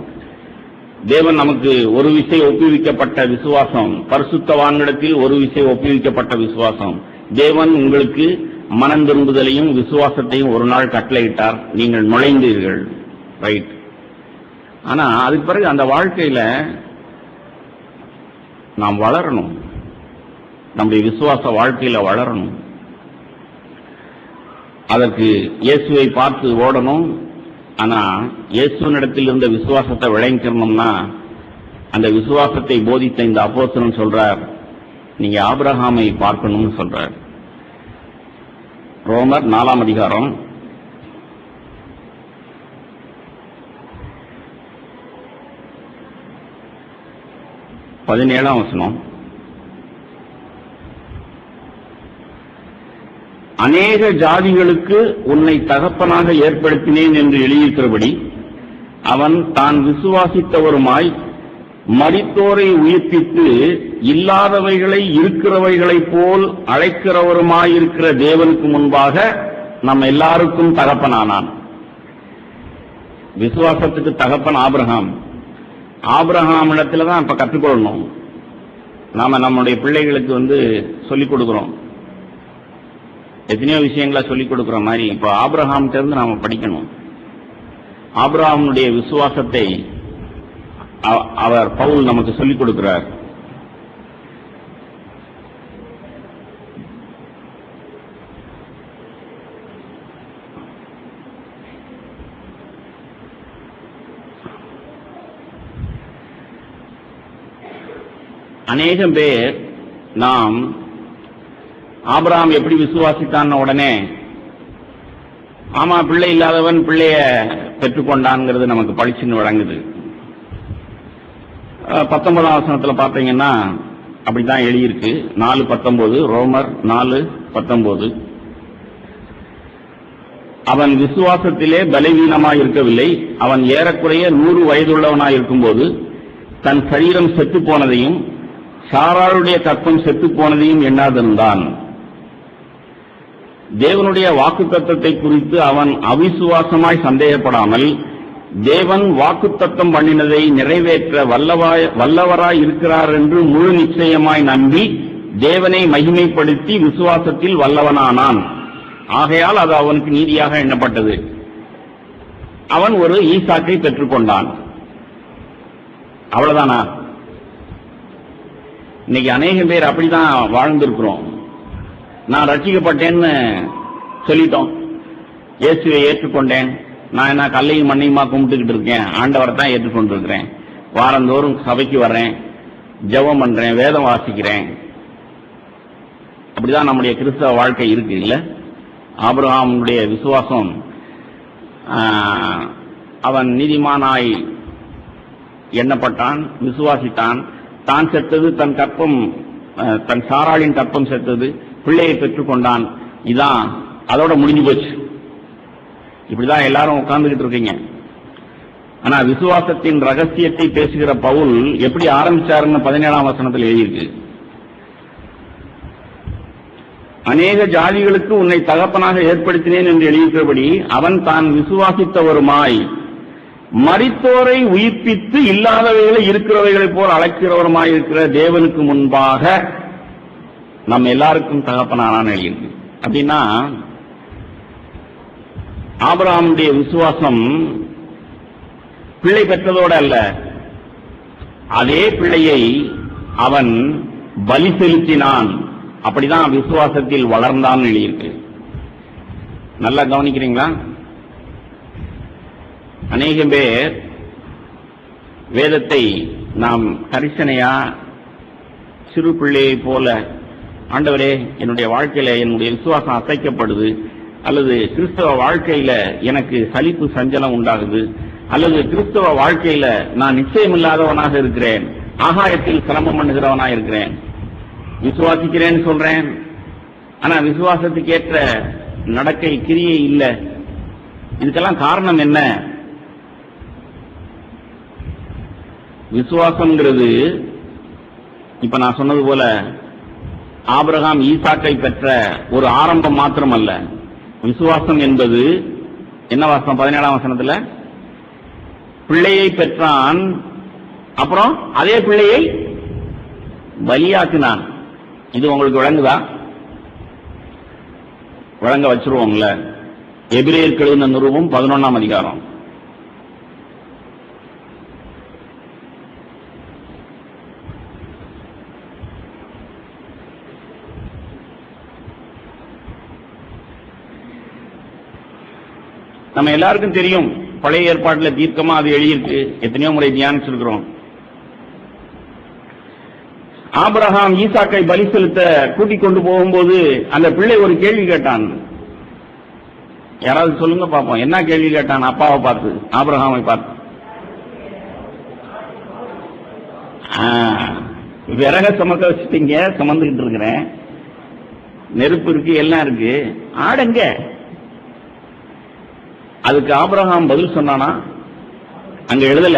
தேவன் நமக்கு ஒரு விசை ஒப்புவிக்கப்பட்ட விசுவாசம், பரிசுத்தவான்களிடத்தில் ஒரு விசை ஒப்புவிக்கப்பட்ட விசுவாசம். தேவன் உங்களுக்கு மனம் திரும்புதலையும் விசுவாசத்தையும் ஒரு நாள் கட்டளையிட்டார், நீங்கள் நுழைந்தீர்கள். ரைட். ஆனா அதுக்கு பிறகு அந்த வாழ்க்கையில நாம் வளரணும், நம்முடைய விசுவாச வாழ்க்கையில வளரணும். அதற்கு இயேசுவை பார்த்து ஓடணும். ஆனா இயேசுவினிடத்தில் இருந்த விசுவாசத்தை விளங்கிக்கணும்னா அந்த விசுவாசத்தை போதித்த இந்த அப்போஸ்தலன் சொல்றார், நீங்க ஆபிரகாமை பார்க்கணும்னு சொல்றார். ரோமர் 4ஆம் அதிகாரம் 17ஆம் வசனம். அநேக ஜாதிகளுக்கு உன்னை தகப்பனாக ஏற்படுத்தினேன் என்று எழுதியிருக்கிறபடி அவன் தான் விசுவாசித்தவருமாய் மரித்தோரை உயிர்ப்பித்து இல்லாதவைகளை இருக்கிறவைகளைப் போல் அழைக்கிறவருமாயிருக்கிற தேவனுக்கு முன்பாக நம்ம எல்லாருக்கும் தகப்பனானான். விசுவாசத்துக்கு தகப்பன் ஆபிரகாம். ஆபிரகாமிடத்துல தான் இப்ப கற்றுக்கொள்ளணும். நாம நம்முடைய பிள்ளைகளுக்கு சொல்லிக் கொடுக்கிறோம், எத்தனையோ விஷயங்களை சொல்லிக் கொடுக்கிற மாதிரி இப்ப ஆபிரகாம்கிட்ட இருந்து நாம படிக்கணும். ஆபிரகாமுடைய விசுவாசத்தை அவர் பவுல் நமக்கு சொல்லிக் கொடுக்கிறார். அநேகம் பேர் நாம் ஆபிரகாம் எப்படி விசுவாசித்தான் உடனே ஆமா பிள்ளை இல்லாதவன் பிள்ளைய பெற்றுக்கொண்டான்ங்கிறது நமக்கு பளிச்சுன்னு வழங்குது. 19ஆம் வசனத்துல பாத்தீங்கன்னா அப்படித்தான் எழுதியிருக்கு. 4:19, ரோமர் 4:19. அவன் விசுவாசத்திலே பலவீனமாய் இருக்கவில்லை. அவன் ஏறக்குறைய 100 வயதுள்ளவனாய் இருக்கும்போது தன் சரீரம் செத்து போனதையும் சாராளுடைய கற்பம் செத்து போனதையும் எண்ணாதிருந்தான். தேவனுடைய வாக்குத்தத்தத்தை குறித்து அவன் அவிசுவாசமாய் சந்தேகப்படாமல் தேவன் வாக்குத்தத்தம் பண்ணினதை நிறைவேற்ற வல்லவராய் இருக்கிறார் என்று முழு நிச்சயமாய் நம்பி தேவனை மகிமைப்படுத்தி விசுவாசத்தில் வல்லவனானான். ஆகையால் அது அவனுக்கு நீதியாக எண்ணப்பட்டது. அவன் ஒரு ஈசாக்கை பெற்றுக்கொண்டான். அவ்வளவுதானா? இன்னைக்கு அநேக பேர் அப்படிதான் வாழ்ந்திருக்கிறோம். நான் ரட்சிக்கப்பட்டேன்னு சொல்லிட்டோம். இயேசுவை ஏற்றுக்கொண்டேன். நான் என்ன கல்லையும் மண்ணையுமா கும்பிட்டுக்கிட்டு இருக்கேன்? ஆண்டவரை தான் ஏற்றுக்கொண்டு இருக்கிறேன். வாரந்தோறும் சபைக்கு வர்றேன், ஜெபம் பண்றேன், வேதம் வாசிக்கிறேன். அப்படிதான் நம்முடைய கிறிஸ்தவ வாழ்க்கை இருக்கு இல்ல? ஆபிரகாமுடைய விசுவாசம், அவன் நீதிமானாய் எண்ணப்பட்டான், விசுவாசித்தான். தான் செத்தது தன் கற்பம், தன் சாராளின் கற்பம் செத்தது, பிள்ளையை பெற்றுக் கொண்டான். இதான் அதோட முடிஞ்சு போச்சு. இப்படிதான் எல்லாரும் உட்கார்ந்துகிட்டு இருக்கீங்க. ஆனா விசுவாசத்தின் ரகசியத்தை பேசுகிற பவுல் எப்படி ஆரம்பிச்சாருன்னு 17ஆம் வசனத்தில் எழுதியிருக்கு. அநேக ஜாதிகளுக்கு உன்னை தகப்பனாக ஏற்படுத்தினேன் என்று எழுதியிருக்கிறபடி அவன் தான் விசுவாசித்தவருமாய் மரித்தோரை உயிர்ப்பித்து இல்லாதவைகளை இருக்கிறவைகளைப் போல் அழைக்கிறவருமாய் இருக்கிற தேவனுக்கு முன்பாக நம்ம எல்லாருக்கும் தகப்பனானான்னு எழுதியிருக்கு. அப்படின்னா ஆபிரகாமுடைய விசுவாசம் பிள்ளை பெற்றதோடு அல்ல, அதே பிள்ளையை அவன் பலி செலுத்தினான். அப்படிதான் விசுவாசத்தில் வளர்ந்தான் எழுதியிருக்கு. நல்லா கவனிக்கிறீங்களா? அநேகம் பேர் வேதத்தை நாம் கரிசனையா சிறு பிள்ளையை போல, ஆண்டவரே என்னுடைய வாழ்க்கையில என்னுடைய விசுவாசம் அசைக்கப்படுது, அல்லது கிறிஸ்தவ வாழ்க்கையில எனக்கு சலிப்பு சஞ்சலம் உண்டாகுது, அல்லது கிறிஸ்தவ வாழ்க்கையில நான் நிச்சயமில்லாதவனாக இருக்கிறேன், ஆகாயத்தில் சிரமம் பண்ணுகிறவனாக இருக்கிறேன், விசுவாசிக்கிறேன்னு சொல்றேன், ஆனா விசுவாசத்துக்கு ஏற்ற நடக்கை கிரியை இல்லை. இதுக்கெல்லாம் காரணம் என்ன? விசுவாசம்ங்கிறது இப்ப நான் சொன்னது போல ஆபிரகாம் ஈசாக்கை பெற்ற ஒரு ஆரம்பம் மாத்திரம் அல்ல. விசுவாசம் என்பது என்ன வாசம்? 17ஆம் வசனத்துல பிள்ளையை பெற்றான், அப்புறம் அதே பிள்ளையை பலியாக்கினான். இது உங்களுக்கு விளங்குதா? விளங்க வச்சிருவோம்ல. எபிரேயருக்கு எழுதின நிருபம் 11ஆம் அதிகாரம். நம்ம எல்லாருக்கும் தெரியும், பழைய ஏற்பாட்டில் தீர்க்கமா அது எழுதியிருக்கு, எத்தனையோ முறை தியானிச்சிருக்கிறோம். ஆபிரகாம் ஈசாக்கை பலி செலுத்த கூட்டிக் கொண்டு போகும்போது அந்த பிள்ளை ஒரு கேள்வி கேட்டான். யாராவது சொல்லுங்க பாப்போம், என்ன கேள்வி கேட்டான்? அப்பாவை பார்த்து, ஆபிரகாமை பார்த்து. விறக சுமக்க வச்சுட்டீங்க, சுமந்துகிட்டு இருக்கிறேன், நெருப்பு இருக்கு, எல்லாம் இருக்கு, ஆடுங்க. அதுக்கு ஆபிரகாம் பதில் சொன்னானா? அங்க எழுதல,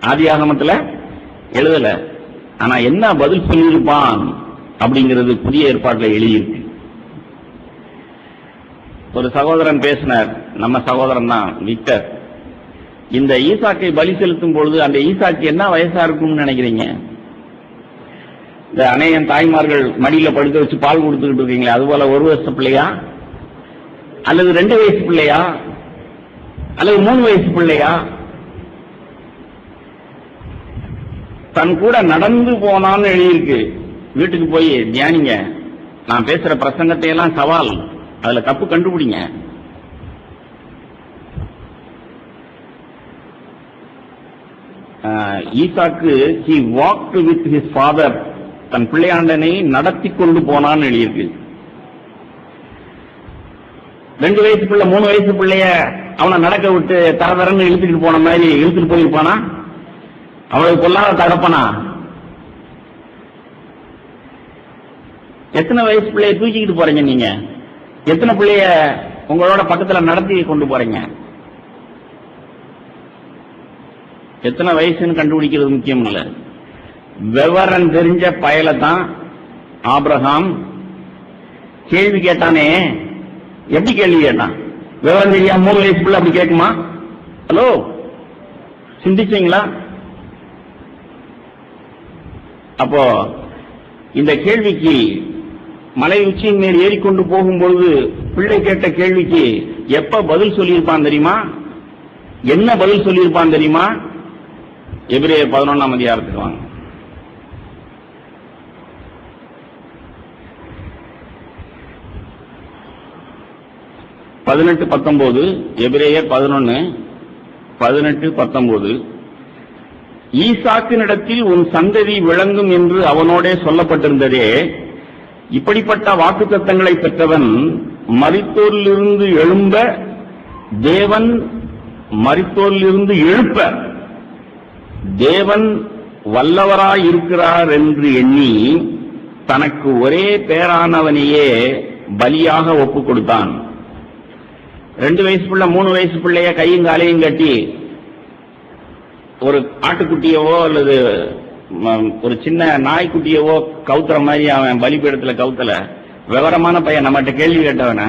ஆதியாகமத்துல எழுதல. ஆனா என்ன பதில் சொல்லியிருப்பான் அப்படிங்கிறது புதிய ஏற்பாட்டில் எழுதியிருக்கு. ஒரு சகோதரன் பேசினார், நம்ம சகோதரன் தான் விக்டர். இந்த ஈசாக்கை பலி செலுத்தும் பொழுது அந்த ஈசாக்கு என்ன வயசா இருக்கும்னு நினைக்கிறீங்க? இந்த அநேகம் தாய்மார்கள் மடியில படுக்க வச்சு பால் கொடுத்துக்கிட்டு இருக்கீங்களே, அதுபோல 1 வருஷ பிள்ளையா, அல்லது 2 வயசு பிள்ளையா, அல்லது 3 வயசு பிள்ளையா? தன் கூட நடந்து போனான்னு எழுதியிருக்கு. வீட்டுக்கு போய் தியானிங்க. நான் பேசுற பிரசங்கத்தை எல்லாம் சவால், அதுல தப்பு கண்டுபிடிங்க. ஈசாக்கு he walked with his father, தன் பிள்ளையாண்டனை நடத்தி கொண்டு போனான்னு எழுதியிருக்கு. 2 வயசு பிள்ளை 3 வயசு பிள்ளைய அவனை நடக்க விட்டு தரதரன்னு இழுத்துக்கிட்டு போன மாதிரி இழுத்துட்டு போயிருப்பானா? அவளுக்கு கொல்லாத தகப்பனா? எத்தனை வயசு பிள்ளைய தூக்கிக்கிட்டு போறீங்க நீங்க? எத்தனை பிள்ளைய உங்களோட பக்கத்துல நடத்தி கொண்டு போறீங்க? எத்தனை வயசுன்னு கண்டுபிடிக்கிறது முக்கியம் இல்ல. விவரம் தெரிஞ்ச பயல தான் ஆபிரகாம் கேள்வி கேட்டானே. எப்படி கேள்வி கேட்டான்? விவரம் தெரியாம 3 வயசு பிள்ளை அப்படி கேட்குமா? ஹலோ, சிந்திச்சீங்களா? அப்போ இந்த கேள்விக்கு மலை உச்சியின் மேல் ஏறிக்கொண்டு போகும்பொழுது பிள்ளை கேட்ட கேள்விக்கு எப்ப பதில் சொல்லியிருப்பான் தெரியுமா? என்ன பதில் சொல்லியிருப்பான் தெரியுமா? எபிரேயர் 11ஆம் அதிகாரத்துக்கு வாங்க. 18-19, எபிரேயர் 11:18-19. ஈசாக்கினிடத்தில் உன் சந்ததி விளங்கும் என்று அவனோடே சொல்லப்பட்டிருந்ததே, இப்படிப்பட்ட வாக்குத்தத்தங்களை பெற்றவன் மரித்தோரிலிருந்து எழும்ப தேவன் வல்லவராயிருக்கிறார் என்று எண்ணி தனக்கு ஒரே பேரானவனையே பலியாக ஒப்புக் கொடுத்தான். 2 வயசு பிள்ளை 3 வயசு பிள்ளைய கையும் காலையும் கட்டி ஒரு ஆட்டுக்குட்டியவோ அல்லது ஒரு சின்ன நாய்க்குட்டியவோ கவுத்துற மாதிரி அவன் பலிபீடத்துல கவுத்தல. விவரமான பையன், நம்மகிட்ட கேள்வி கேட்டவன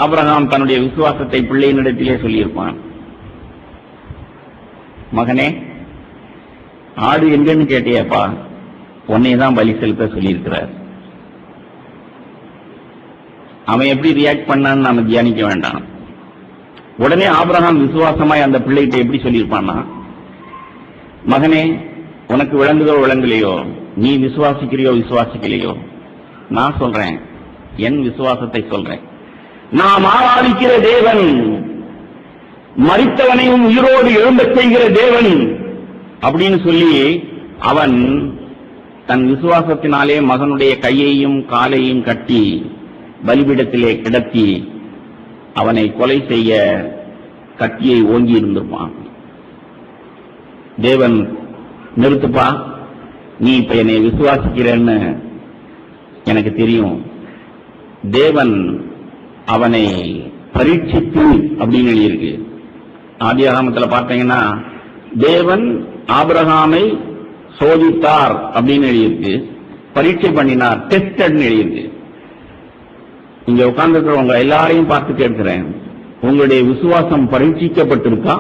ஆபிரகாம் தன்னுடைய விசுவாசத்தை பிள்ளையினிடத்திலே சொல்லியிருப்பான். மகனே, ஆடு எங்கன்னு கேட்டியப்பா, உன்னையதான் பலி செலுத்த சொல்லியிருக்கிறார். அவன் எப்படி ரியாக்ட் பண்ணான்னு நாம தியானிக்க வேண்டாம். உடனே ஆபிரகாம் விசுவாசமாய் அந்த பிள்ளைகிட்ட எப்படி சொல்லியிருப்பான்னா, மகனே, உனக்கு விளங்குதோ விளங்கலையோ, நீ விசுவாசிக்கிறியோ விசுவாசிக்கலையோ, நான் சொல்றேன், என் விசுவாசத்தை சொல்றேன். நாம் ஆராதிக்கிற தேவன் மரித்தவனையும் உயிரோடு எழும்பச் செய்கிற தேவன் அப்படின்னு சொல்லி அவன் தன் விசுவாசத்தினாலே மகனுடைய கையையும் காலையும் கட்டி பலிபீடத்திலே கிடத்தி அவனை கொலை செய்ய கத்தியை ஓங்கி இருந்திருப்பான். தேவன், நிறுத்துப்பா, நீ இப்ப என்னை விசுவாசிக்கிறேன்னு எனக்கு தெரியும். தேவன் அவனை பரீட்சித்து அப்படின்னு எழுதியிருக்கு. ஆதியாகமத்தில் பார்த்தீங்கன்னா தேவன் ஆபிரகாமை சோதித்தார் அப்படின்னு எழுதியிருக்கு, பரீட்சை பண்ணினார், டெஸ்டட் எழுதியிருக்கு. இங்க உட்கார்ந்துருக்கிறவங்க எல்லாரையும் பார்த்து கேட்கிறேன், உங்களுடைய விசுவாசம் பரீட்சிக்கப்பட்டிருக்கா?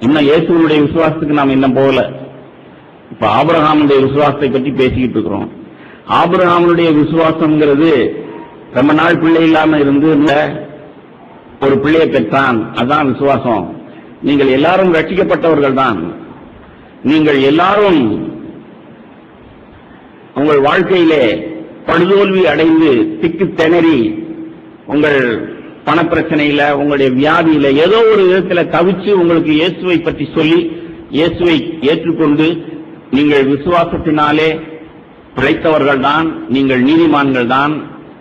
இன்னும் இயேசுவனுடைய விசுவாசத்துக்கு நாம் இன்னும் போகல. இப்ப ஆபிரகாமுடைய விசுவாசத்தை பற்றி பேசிக்கிட்டு இருக்கிறோம். ஆபிரகாமுடைய விசுவாசம்ங்கிறது ரொம்ப நாள் பிள்ளை இல்லாம இருந்து ஒரு பிள்ளையை பெற்றான், அதான் விசுவாசம். நீங்கள் எல்லாரும் ரட்சிக்கப்பட்டவர்கள் தான். நீங்கள் எல்லாரும் உங்கள் வாழ்க்கையிலே படுதோல்வி அடைந்து திக்கு திணறி உங்கள் பணப்பிரச்சனையில, உங்களுடைய வியாதியில, ஏதோ ஒரு விதத்தில் தவிச்சு உங்களுக்கு இயேசுவை பற்றி சொல்லி இயேசுவை ஏற்றுக்கொண்டு நீங்கள் விசுவாசத்தினாலே பிழைத்தவர்கள் தான், நீங்கள் நீதிமான்கள் தான்,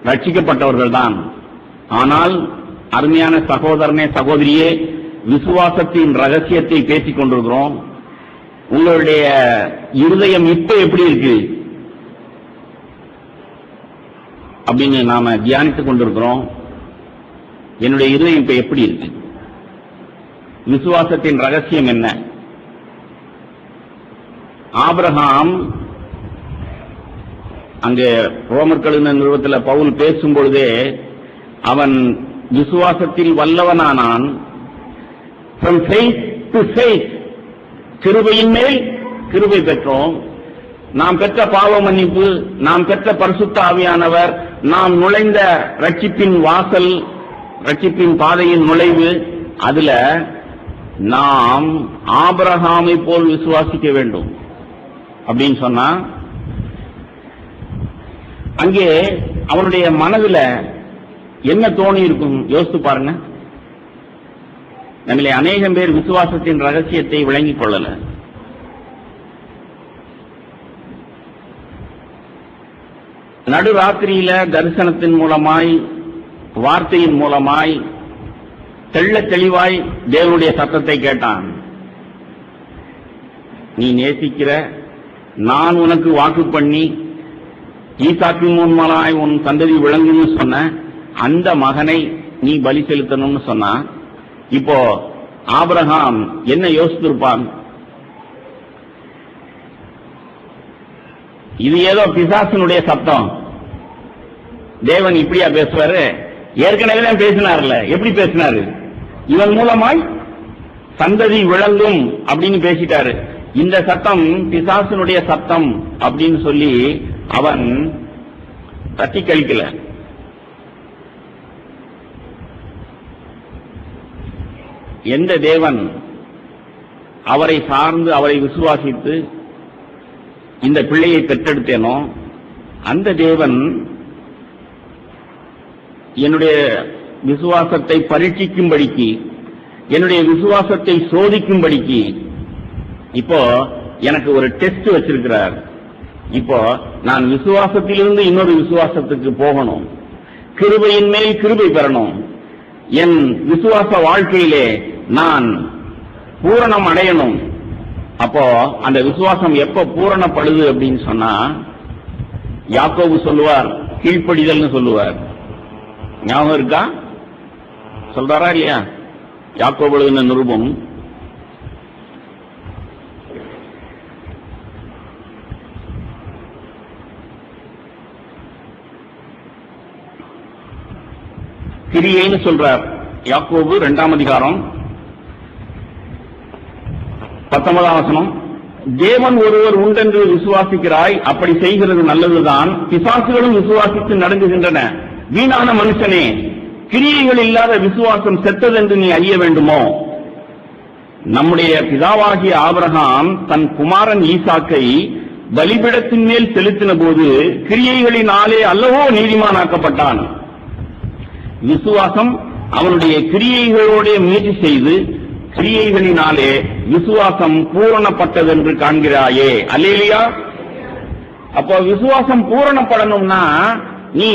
ரட்சிக்கப்பட்டவர்கள் தான். ஆனால் அருமையான சகோதரனே, சகோதரியே, விசுவாசத்தின் ரகசியத்தை பேசிக் கொண்டிருக்கிறோம். உங்களுடைய இருதயம் இப்ப எப்படி இருக்கு அப்படின்னு நாம தியானித்துக் கொண்டிருக்கிறோம். என்னுடைய இருதயம் இப்ப எப்படி இருக்கு? விசுவாசத்தின் ரகசியம் என்ன? ஆபிரகாம் அங்கே ரோமர்கள் நிறுவத்தில் பவுல் பேசும் பொழுதே அவன் விசுவாசத்தில் வல்லவனானான். From faith to faith, கிருபையின் மேல் கிருபை பெற்றோம். நாம் பெற்ற பாவ மன்னிப்பு, நாம் பெற்ற பரிசுத்த ஆவியானவர், நாம் நுழைந்த ரட்சிப்பின் வாசல், ரட்சிப்பின் பாதையின் நுழைவு, அதுல நாம் ஆபிரகாமை போல் விசுவாசிக்க வேண்டும் அப்படின்னு சொன்னா, அங்கே அவனுடைய மனதில் என்ன தோணி இருக்கும் யோசித்து பாருங்க. நம்மளே அநேகம் பேர் விசுவாசத்தின் ரகசியத்தை விளங்கிக் கொள்ளல. நடுராத்திரியில தரிசனத்தின் மூலமாய், வார்த்தையின் மூலமாய் தெள்ளத் தெளிவாய் தேவனுடைய சத்தத்தை கேட்டான். நீ நேசிக்கிற, நான் உனக்கு வாக்கு பண்ணி ஈசாக்கின் மூலமாய் உன் சந்ததி விளங்குன்னு சொன்ன அந்த மகனை நீ பலி செலுத்தணும்னு சொன்னா, இப்போ ஆபிரகாம் என்ன யோசித்திருப்பான்? இது ஏதோ பிசாசனுடைய சத்தம், தேவன் இப்படியா பேசுவாரு? ஏற்கனவே தான் பேசினார்ல, எப்படி பேசினாரு? இவன் மூலமாய் சந்ததி விளங்கும் அப்படின்னு பேசிட்டாரு. இந்த சத்தம் பிசாசனுடைய சத்தம் அப்படின்னு சொல்லி அவன் தட்டி கழிக்கல. எந்த தேவன் அவரை சார்ந்து அவரை விசுவாசித்து இந்த பிள்ளையை பெற்றெடுத்தேனோ அந்த தேவன் என்னுடைய விசுவாசத்தை பரீட்சிக்கும்படிக்கு, என்னுடைய விசுவாசத்தை சோதிக்கும்படிக்கு இப்போ எனக்கு ஒரு டெஸ்ட் வச்சிருக்கிறார். இப்போ நான் விசுவாசத்திலிருந்து இன்னொரு விசுவாசத்துக்கு போகணும், கிருபையின் மேல் கிருபை பெறணும், என் விசுவாச வாழ்க்கையிலே நான் பூரணம் அடையணும். அப்போ அந்த விசுவாசம் எப்ப பூரணப்படுது அப்படின்னு சொன்னா, யாக்கோபு சொல்லுவார் கீழ்ப்படிதல்னு சொல்லுவார். ஞாபகம் இருக்கா? சொல்றாரா இல்லையா? யாக்கோபு எழுதின நிருபம் கிரியைன்னு சொல்றார். யாக்கோபு 2ஆம் அதிகாரம் 19ஆம் வசனம், தேவன் ஒருவர் உண்டென்று விசுவாசிக்கிறாய், அப்படி செய்கிறது நல்லதுதான், பிசாசுகளும் விசுவாசித்து நடுங்குகின்றன. வீணான மனுஷனே, கிரியைகள் இல்லாத விசுவாசம் செத்ததென்று நீ அறிய வேண்டுமோ? நம்முடைய பிதாவாகிய ஆபிரகாம் தன் குமாரன் ஈசாக்கை பலிபீடத்தின் மேல் செலுத்தின போது கிரியைகளினாலே அல்லவோ நீதிமானாக்கப்பட்டான். விசுவாசம் அவனுடைய கிரியைகளோட முயற்சி செய்து கிரியைகளினாலே விசுவாசம் பூரணப்பட்டதென்று காண்கிறாயே. அல்லேலூயா. அப்போ விசுவாசம் பூரணப்படணும்னா நீ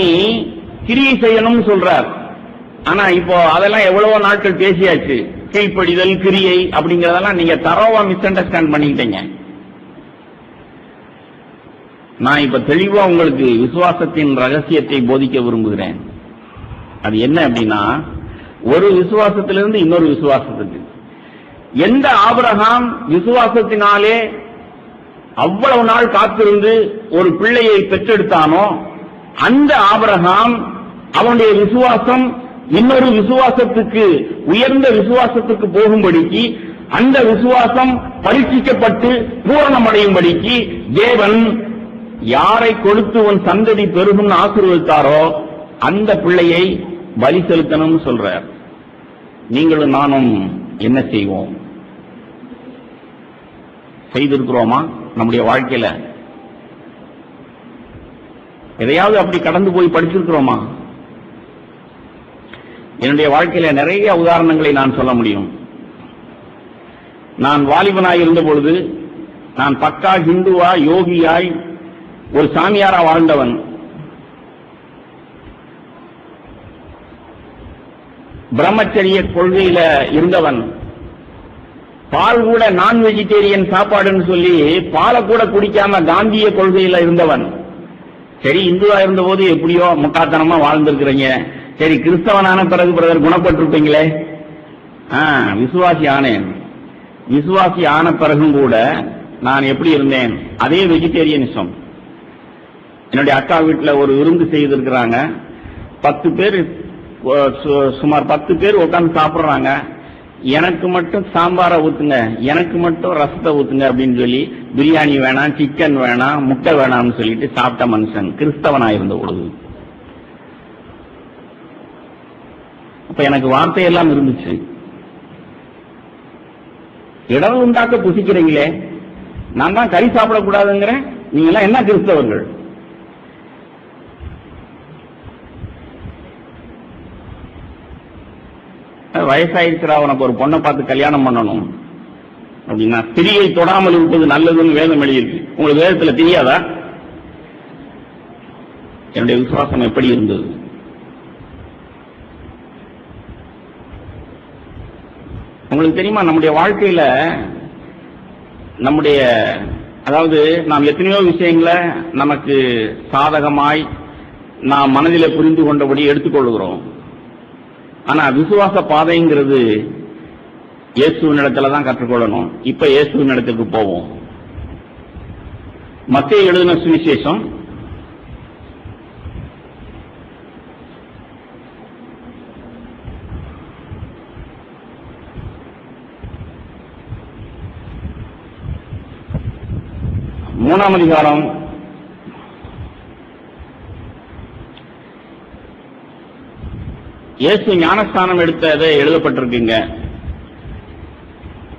கிரியை செய்யணும்னு சொல்றார். ஆனா இப்போ அதெல்லாம் எவ்வளவோ நாட்கள் பேசியாச்சு. கீழ்ப்படிதல், கிரியை அப்படிங்கறதெல்லாம் நீங்க தரோவா மிஸ் அண்டர்ஸ்டாண்ட் பண்ணிக்கிட்டீங்க. நான் இப்ப தெளிவா உங்களுக்கு விசுவாசத்தின் ரகசியத்தை போதிக்க விரும்புகிறேன். அது என்ன அப்படின்னா, ஒரு விசுவாசத்திலிருந்து இன்னொரு விசுவாசத்துக்கு. எந்த ஆபிரகாம் விசுவாசத்தினாலே அவ்வளவு நாள் காத்திருந்து ஒரு பிள்ளையை பெற்றெடுத்தானோ, அந்த ஆபிரகாம் அவனுடைய விசுவாசம் இன்னொரு விசுவாசத்துக்கு, உயர்ந்த விசுவாசத்துக்கு போகும்படிக்கு, அந்த விசுவாசம் பரீட்சிக்கப்பட்டு பூரணமடையும்படிக்கு தேவன் யாரை கொடுத்து உன் சந்ததி பெருகும் ஆசீர்வதித்தாரோ அந்த பிள்ளையை பலி செலுத்தணும் சொல்றார். நீங்களும் நானும் என்ன செய்வோம்? செய்திருக்கிறோமா? நம்முடைய வாழ்க்கையில எதையாவது அப்படி கடந்து போய் படிச்சிருக்கிறோமா? என்னுடைய வாழ்க்கையில நிறைய உதாரணங்களை நான் சொல்ல முடியும். நான் வாலிபனாய் இருந்த பொழுது நான் பக்கா ஹிந்துவா, யோகியாய், ஒரு சாமியாரா வாழ்ந்தவன். பிரம்மச்சரிய கொள்கையில இருந்தவன். பால் கூட நான் வெஜிடேரியன் சாப்பாடுன்னு சொல்லி பாலை கூட குடிக்காம காந்திய கொள்கையில இருந்தவன். சரி, இந்துவா இருந்த போது எப்படியோ முட்டாத்தனமா வாழ்ந்திருக்கிறீங்க. சரி, கிறிஸ்தவனான பிறகு பிரதர் குணப்பட்டிருப்பீங்களே. விசுவாசி ஆனேன். விசுவாசி ஆன பிறகும் கூட நான் எப்படி இருந்தேன்? அதே வெஜிடேரியனிசம். என்னுடைய அக்கா வீட்டுல ஒரு விருந்து செய்திருக்கிறாங்க. 10 பேர், சுமார் 10 பேர் உட்கார்ந்து சாப்பிடுறாங்க. எனக்கு மட்டும் சாம்பாரை ஊத்துங்க, எனக்கு மட்டும் ரசத்தை ஊத்துங்க அப்படின்னு சொல்லி, பிரியாணி வேணாம், சிக்கன் வேணாம், முட்டை வேணாம்னு சொல்லிட்டு சாப்பிட்ட மனுஷன் கிறிஸ்தவனாயிருந்த பொழுது. அப்ப எனக்கு வார்த்தையெல்லாம் இருந்துச்சு. இடர் உண்டாக்க புசிக்கிறீங்களே, நான் தான் கறி சாப்பிடக்கூடாதுங்கிறேன், நீங்க எல்லாம் என்ன கிறிஸ்தவர்கள்? வயசாயிருக்கிறா, உனக்கு ஒரு பொண்ணை பார்த்து கல்யாணம் பண்ணணும் அப்படின்னா, திரியை தொடாமல் இருப்பது நல்லதுன்னு வேதம் எழுதியிருக்கு. உங்களுக்கு வேதத்துல தெரியாதா? என்னுடைய விசுவாசம் எப்படி இருந்தது? உங்களுக்கு தெரியுமா, நம்முடைய வாழ்க்கையில நம்முடைய, அதாவது நாம் எத்தனையோ விஷயங்களை நமக்கு சாதகமாய் நாம் மனதில புரிந்து கொண்டபடி எடுத்துக்கொள்கிறோம். ஆனா விசுவாச பாதைங்கிறது இயேசுவின் இடத்துல தான் கற்றுக்கொள்ளணும். இப்ப இயேசுவின் இடத்துக்கு போவோம். மத்தேயு எழுதின சுவிசேஷம் 3ஆம் அதிகாரம் 'இயேசு ஞானஸ்தானம் எடுத்ததை எழுதப்பட்டிருக்குங்க.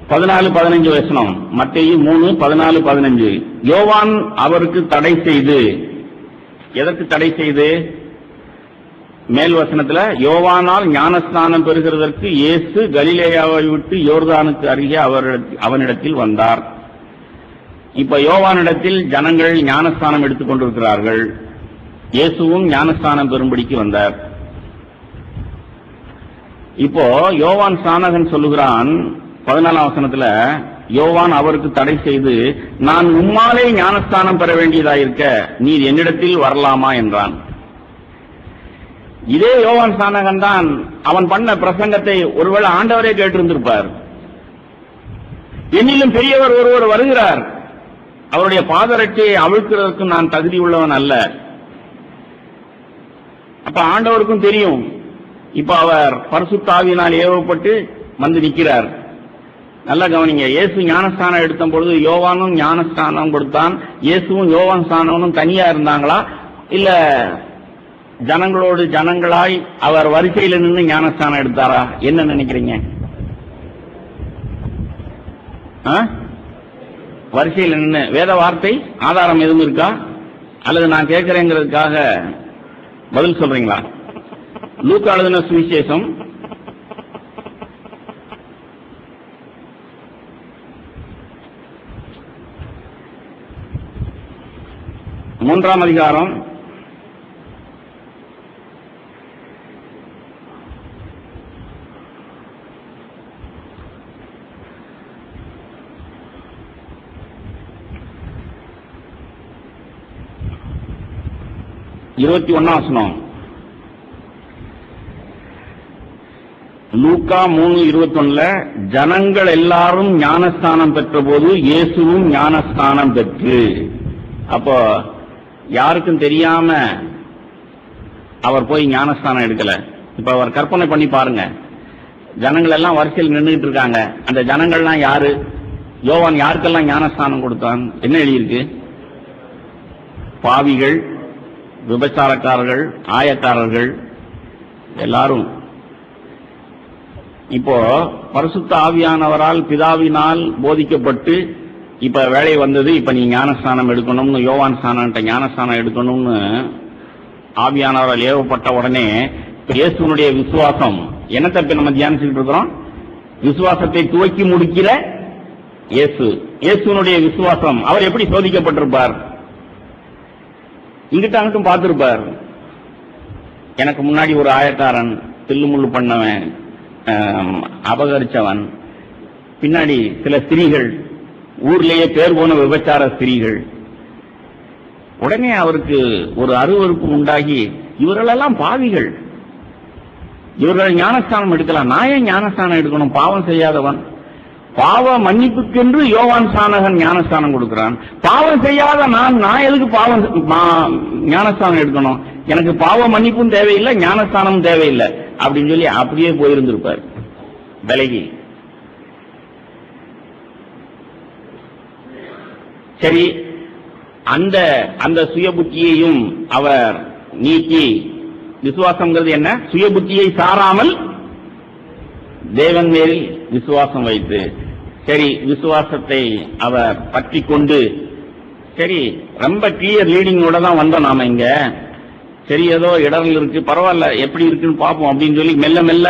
14-15 வசனம். மத்தேயு 3:14-15. யோவான் அவருக்கு தடை செய்து, எதற்கு தடை செய்து? மேல் வசனத்துல யோவானால் ஞானஸ்நானம் பெறுகிறதற்கு இயேசு கலிலேயாவை விட்டு யோர்தானுக்கு அருகே அவனிடத்தில் வந்தார். இப்ப யோவானிடத்தில் ஜனங்கள் ஞானஸ்தானம் எடுத்துக் கொண்டிருக்கிறார்கள். இயேசுவும் ஞானஸ்தானம் பெறும்படிக்கு வந்தார். இப்போ யோவான் ஸ்நானகன் சொல்லுகிறான் 14ஆம் வசனத்துல, யோவான் அவருக்கு தடை செய்து, நான் உம்மாலே ஞானஸ்தானம் பெற வேண்டியதாயிருக்க நீர் என்னிடத்தில் வரலாமா என்றான். இதே யோவான் ஸ்நானகன் தான் அவன் பண்ண பிரசங்கத்தை ஒருவேளை ஆண்டவரே கேட்டிருந்திருப்பார். என்னிலும் பெரியவர் ஒருவர் வருகிறார், அவருடைய பாதரட்சையை அவிழ்க்கிறதற்கு நான் தகுதி உள்ளவன் அல்ல. அப்ப ஆண்டவருக்கும் தெரியும். இப்ப அவர் பரிசுத்த ஆவியினால் ஏவப்பட்டு வந்து நிற்கிறார். நல்லா கவனிங்க. இயேசு ஞானஸ்தானம் எடுத்த பொழுது யோவானும் ஞானஸ்தானம் கொடுத்தான். இயேசுவும் யோவான் ஸ்தானமும் தனியா இருந்தாங்களா, இல்ல ஜனங்களோடு ஜனங்களாய் அவர் வரிசையில் நின்று ஞானஸ்தானம் எடுத்தாரா? என்ன நினைக்கிறீங்க? வரிசையில் நின்று. வேத வார்த்தை ஆதாரம் எதுவும் இருக்கா, அல்லது நான் கேட்கிறேங்கிறதுக்காக பதில் சொல்றீங்களா? லூக்கா எழுதின சுவிசேஷம் 3ஆம் அதிகாரம் 21ஆம் வசனம். லூக்கா 3:21 ஜனங்கள் எல்லாரும் ஞானஸ்தானம் பெற்ற போது இயேசுவும் ஞானஸ்தானம் பெற்று. அப்போ யாருக்கும் தெரியாம அவர் போய் ஞானஸ்தானம் எடுக்கல. இப்ப அவர் கற்பனை பண்ணி பாருங்க. ஜனங்கள் எல்லாம் வரிசையில் நின்றுட்டு இருக்காங்க. அந்த ஜனங்கள்லாம் யாரு? யோவான் யாருக்கெல்லாம் ஞானஸ்தானம் கொடுத்தான்? என்ன எழுதியிருக்கு? பாவிகள், விபச்சாரக்காரர்கள், ஆயக்காரர்கள், எல்லாரும். இப்போ பரிசுத்த ஆவியானவரால் பிதாவினால் போதிக்கப்பட்டு இப்ப வேலை வந்தது. இப்ப நீ ஞானஸ்தானம் எடுக்கணும்னு, யோவான் ஸ்தானம்ட்ட ஞானஸ்தானம் எடுக்கணும்னு ஆவியானவரால் ஏவப்பட்ட உடனே இயேசுனுடைய விசுவாசம் என்னத்தை நம்ம தியானிச்சுட்டு இருக்கிறோம்? விசுவாசத்தை துவக்கி முடிக்கிற இயேசுனுடைய விசுவாசம். அவர் எப்படி சோதிக்கப்பட்டிருப்பார்? இங்கிட்ட அங்கிட்டும் பார்த்திருப்பார். எனக்கு முன்னாடி ஒரு ஆயக்காரன், தில்லுமுள்ளு பண்ணவன், அபகரிச்சவன், பின்னாடி சில ஸ்திரீகள், ஊர்லேயே பேர் போன விபச்சார ஸ்திரீகள். உடனே அவருக்கு ஒரு அருவருப்பு உண்டாகி, இவர்களெல்லாம் பாவிகள், இவர்கள் ஞானஸ்தானம் எடுக்கலாம், நான் ஏன் ஞானஸ்தானம் எடுக்கணும்? பாவம் செய்யாதவன். பாவ மன்னிப்புக்கென்று யோவான் ஸ்நானகன் ஞானஸ்தானம் கொடுக்கிறான். பாவம் செய்யாத நான் எதுக்கு ஞானஸ்தானம் எடுக்கணும்? எனக்கு பாவ மன்னிப்பும் தேவையில்லை, ஞானஸ்தானமும் தேவையில்லை அப்படின்னு சொல்லி அப்படியே போயிருந்திருப்பார் விலகி. சரி, அந்த சுய புத்தியையும் அவர் நீக்கி, விசுவாசம்ங்கிறது என்ன? சுய புத்தியை சாராமல் தேவன் மேல் விசுவாசம் வைத்து, சரி விசுவாசத்தை அவர் பற்றி கொண்டு, சரி ரொம்ப கிளியர் லீடிங்கோட தான் வந்தோம் நாம இங்க. சரி ஏதோ இடர்கள் இருக்கு, பரவாயில்ல எப்படி இருக்குன்னு பார்ப்போம் அப்படின்னு சொல்லி மெல்ல மெல்ல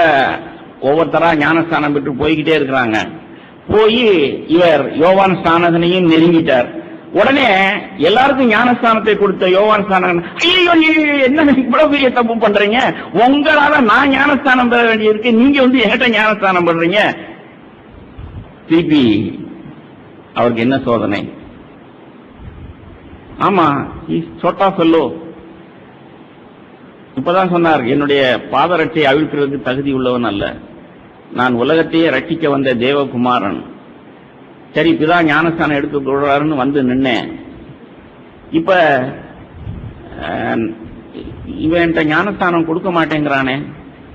ஒவ்வொருத்தரா ஞானஸ்தானம் பெற்று போய்கிட்டே இருக்கிறாங்க. போய் இவர் யோவான் ஸ்நானகனையும் நெருங்கிட்டார். உடனே எல்லாருக்கும் ஞானஸ்தானத்தை கொடுத்த யோவான் ஸ்நானகன், ஐயோ என்ன இவ்வளவு பெரிய தப்பு பண்றீங்க, உங்களால நான் ஞானஸ்தானம் பெற வேண்டியிருக்கு, நீங்க என்கிட்ட ஞானஸ்தானம் பண்றீங்க. திருப்பி அவருக்கு என்ன சோதனை? ஆமா, சொட்டா சொல்லோ. இப்பதான் சொன்னார், என்னுடைய பாதரட்சை அவிழ்க்கிறதுக்கு தகுதி உள்ளவன் அல்ல, நான் உலகத்தையே ரட்சிக்க வந்த தேவகுமாரன். சரி, பிதா ஞானஸ்தானம் எடுத்து கொடுறாருன்னு வந்து நின்னேன். இப்ப இவன் ஞானஸ்தானம் கொடுக்க மாட்டேங்கிறானே.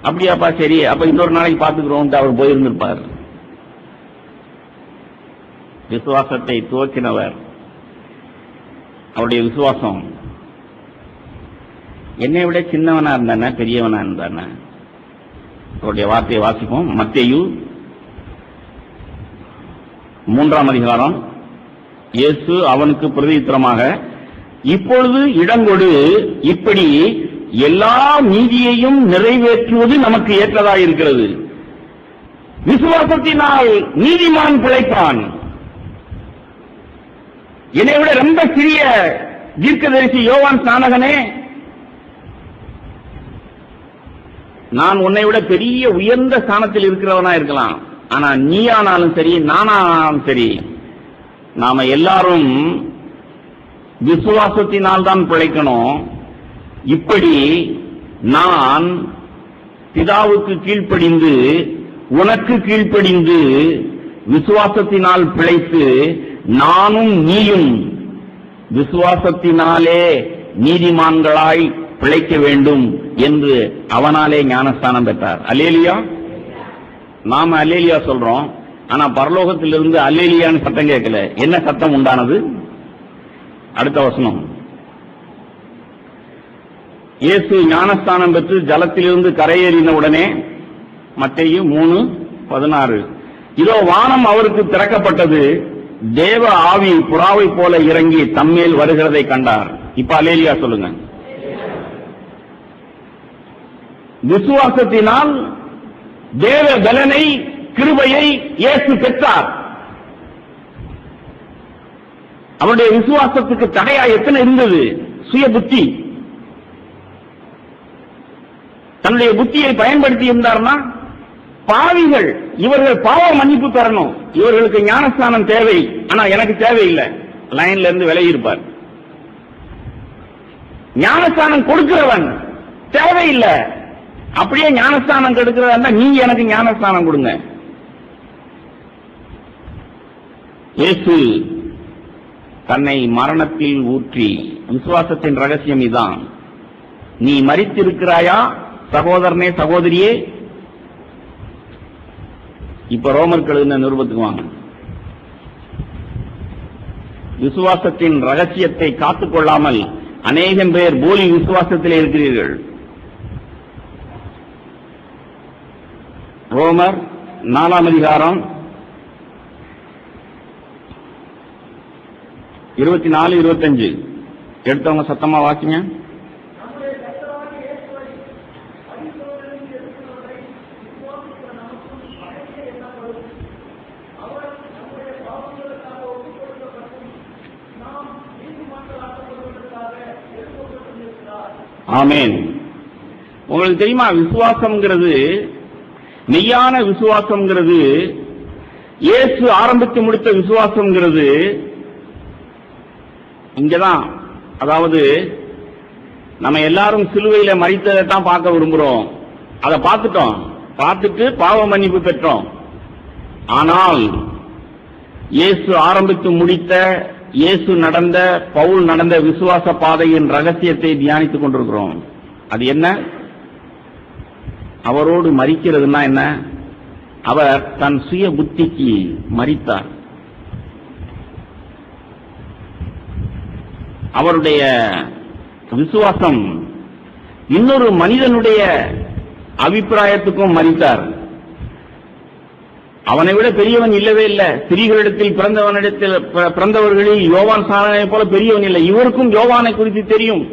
அப்படியாப்பா, சரி அப்ப இன்னொரு நாளைக்கு பாத்துக்கிறோம் அவர் போயிருந்திருப்பார். விசுவாசத்தை துவக்கினவர், அவருடைய விசுவாசம் என்னை விட சின்னவனா இருந்தானே பெரியவனா இருந்தானே? அவருடைய வார்த்தையை வாசிப்போம். மத்தேயு 3ஆம் அதிகாரம். இயேசு அவனுக்கு பிரதியுத்தரமாக, இப்பொழுது இடங்கொடு, இப்படி எல்லா நீதியையும் நிறைவேற்றுவது நமக்கு ஏற்றதாயிருக்கிறது. விசுவாசத்தினால் நீதிமான் பிழைப்பான். என்னை விட ரொம்ப சிறிய தீர்க்கதரிசி யோவான் ஸ்நானகனே, நான் உன்னை விட பெரிய உயர்ந்த ஸ்தானத்தில் இருக்கிறவனா இருக்கலாம், ஆனா நீயானாலும் சரி நானானாலும் சரி நாம எல்லாரும் விசுவாசத்தினால் தான் பிழைக்கணும். இப்படி நான் பிதாவுக்கு கீழ்ப்படிந்து உனக்கு கீழ்ப்படிந்து விசுவாசத்தினால் பிழைத்து நானும் நீயும் விசுவாசத்தினாலே நீதிமான்களாய் பிழைக்க வேண்டும் என்று அவனாலே ஞானஸ்தானம் பெற்றார். அல்லேலியா. நாம அல்லேலியா சொல்றோம், ஆனா பரலோகத்திலிருந்து அல்லேலியான்னு சத்தம் கேட்கல. என்ன சத்தம் உண்டானது? அடுத்த வசனம். இயேசு ஞானஸ்தானம் பெற்று ஜலத்திலிருந்து கரையேறின உடனே, மத்தேயு 3:16, இதோ வானம் அவருக்கு திறக்கப்பட்டது, தேவ ஆவி புறாவை போல இறங்கி தம்மேல் வருகிறதை கண்டார். இப்ப அல்லேலியா சொல்லுங்க. விசுவாசத்தினால் தேவ பலனை கிருபையை இயேசு பெற்றார். அவருடைய விசுவாசத்துக்கு தடையா எத்தனை இருந்தது? சுய புத்தி. தன்னுடைய புத்தியை பயன்படுத்தி இருந்தார்னா, பாவிகள் இவர்கள் பாவ மன்னிப்பு பெறணும், இவர்களுக்கு ஞானஸ்தானம் தேவை, ஆனா எனக்கு தேவையில்லை, லைன்ல இருந்து விலகி இருப்பார். ஞானஸ்தானம் கொடுக்கிறவன் தேவையில்லை, அப்படியே ஞானஸ்தானம் கெடுக்கிறதா நீங்க எனக்கு ஞானஸ்தானம் கொடுங்க. இயேசு தன்னை மரணத்தில் ஊற்றி, விசுவாசத்தின் ரகசியம் இதான். நீ மரித்திருக்கிறாயா சகோதரனே சகோதரியே? இப்ப ரோமர்கள் நிருபத்துக்கு வாங்க. விசுவாசத்தின் ரகசியத்தை காத்துக்கொள்ளாமல் அநேகம் பேர் போலி விசுவாசத்திலே இருக்கிறீர்கள். ரோமர் 4ஆம் அதிகாரம் 24-25 எடுத்தவங்க சத்தமா வாசிங்க. ஆமென். உங்களுக்கு தெரியுமா, விசுவாசம்ங்கிறது, மெய்யான விசுவாசம்ங்கிறது, இயேசு ஆரம்பித்து முடித்த விசுவாசம்ங்கிறது இங்கதான். அதாவது நம்ம எல்லாரும் சிலுவையில மரித்ததை தான் பார்க்க விரும்புறோம். அதை பார்த்துட்டோம், பார்த்துட்டு பாவ மன்னிப்பு பெற்றோம். ஆனால் இயேசு ஆரம்பித்து முடித்த, இயேசு நடந்த, பவுல் நடந்த விசுவாச பாதையின் ரகசியத்தை தியானித்துக் கொண்டிருக்கிறோம். அது என்ன? அவரோடு மரிக்கிறதுனா என்ன? அவர் தன் சுய புத்திக்கு மரித்தார். அவருடைய விசுவாசம் இன்னொரு மனிதனுடைய அபிப்பிராயத்துக்கும் மரித்தார். அவனை விட பெரியவன் இல்லவே இல்லை. ஸ்திரீகளிடத்தில் பிறந்தவர்களில் யோவான் சாணனை போல பெரியவன் இல்லை. இவருக்கும் யோவானை குறித்து தெரியும்.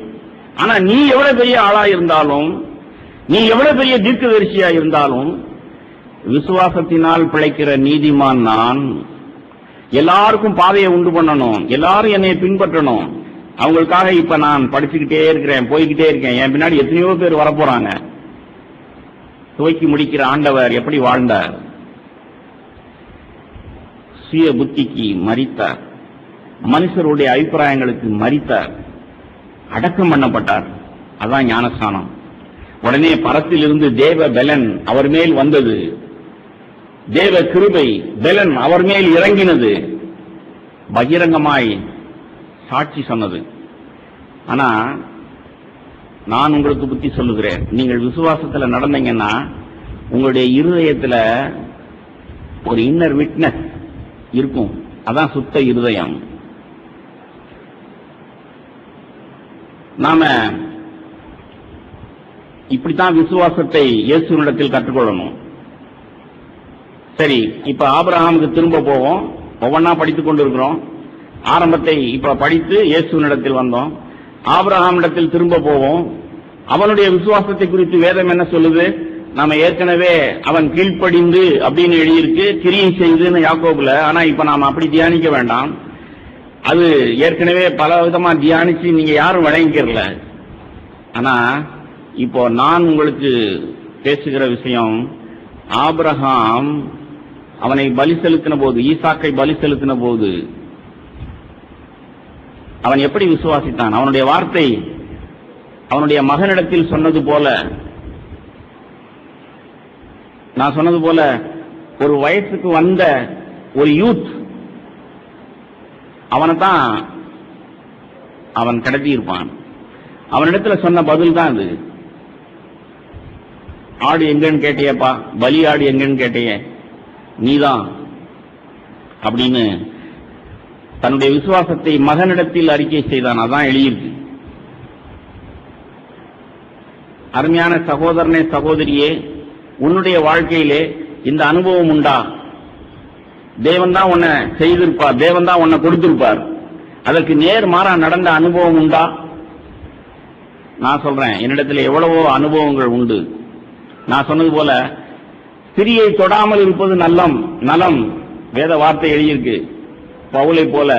ஆனா நீ எவ்வளவு பெரிய ஆளா இருந்தாலும், நீ எவ்வளவு பெரிய தீர்க்கதரிசியா இருந்தாலும், விசுவாசத்தினால் பிழைக்கிற நீதிமான் நான். எல்லாருக்கும் பாதையை உண்டு பண்ணணும், எல்லாரும் என்னை பின்பற்றணும். அவங்களுக்காக இப்ப நான் படிச்சுக்கிட்டே இருக்கிறேன், போய்கிட்டே இருக்கேன். என் பின்னாடி எத்தனையோ பேர் வரப்போறாங்க. துவக்கி முடிக்கிற ஆண்டவர் எப்படி வாழ்ந்தார்? சுய புத்திக்கு மரித்தார், மனுஷருடைய அபிப்பிராயங்களுக்கு மரித்தார், அடக்கம் பண்ணப்பட்டார். அதான் ஞானஸ்தானம். உடனே பரத்திலிருந்து தேவ பலன் அவர் மேல் வந்தது, தேவ கிருபை பலன் அவர் மேல் இறங்கினது, பகிரங்கமாய் சாட்சி சொன்னது. ஆனா நான் உங்களுக்கு புத்தி சொல்லுகிறேன், நீங்கள் விசுவாசத்துல நடந்தீங்கன்னா உங்களுடைய இருதயத்துல ஒரு இன்னர் விட்னஸ் இருக்கும். அதான் சுத்த இருதயம். நாம இப்படித்தான் விசுவாசத்தை இயேசுவினிடத்தில் கற்றுக்கொள்ளணும். சரி, இப்ப ஆபிரகாமுக்கு திரும்ப போவோம். ஒவ்வொன்னா படித்துக் கொண்டிருக்கிறோம். ஆரம்பத்தை இப்ப படித்து இயேசுவினிடத்தில் வந்தோம். ஆபிரகாமிடத்தில் திரும்ப போவோம். அவனுடைய விசுவாசத்தை குறித்து வேதம் என்ன சொல்லுது? நாம ஏற்கனவே அவன் கீழ்ப்படிந்து அப்படின்னு எழுதியிருக்கு, கிரியை செய்துன்னு யாக்கோபுல. ஆனா இப்ப நாம அப்படி தியானிக்க வேண்டாம். அது ஏற்கனவே பல விதமா தியானிச்சு நீங்க யாரும் வழங்கிக்கிறல. ஆனா இப்போ நான் உங்களுக்கு பேசுகிற விஷயம், ஆபிரகாம் அவனை பலி செலுத்தின போது, ஈசாக்கை பலி செலுத்தின போது அவன் எப்படி விசுவாசித்தான்? அவனுடைய வார்த்தை அவனுடைய மகனிடத்தில் சொன்னது போல, நான் சொன்னது போல ஒரு வயசுக்கு வந்த ஒரு யூத் அவனைத்தான் அவன் கடத்தி இருப்பான். அவனிடத்துல சொன்ன பதில் தான் இது. ஆடு எங்கன்னு கேட்டியப்பா, பலி ஆடு எங்கன்னு கேட்டிய, நீதான் அப்படின்னு தன்னுடைய விசுவாசத்தை மகனிடத்தில் அறிக்கை செய்தான். அதான் எழுதியிருக்கு. அருமையான சகோதரனே, சகோதரியே, உன்னுடைய வாழ்க்கையிலே இந்த அனுபவம் உண்டா? தேவன் தான் உன்னை செய்திருப்பார், தேவன் தான் உன்னை கொடுத்திருப்பார். அதற்கு நேர்மாறா நடந்த அனுபவம் உண்டா? நான் சொல்றேன், என்னிடத்தில் எவ்வளவோ அனுபவங்கள் உண்டு. நான் சொன்னது போல ஸ்திரியை தொடாமல் இருப்பது நலம் வேத வார்த்தை எழுதியிருக்கு. பவுலை போல,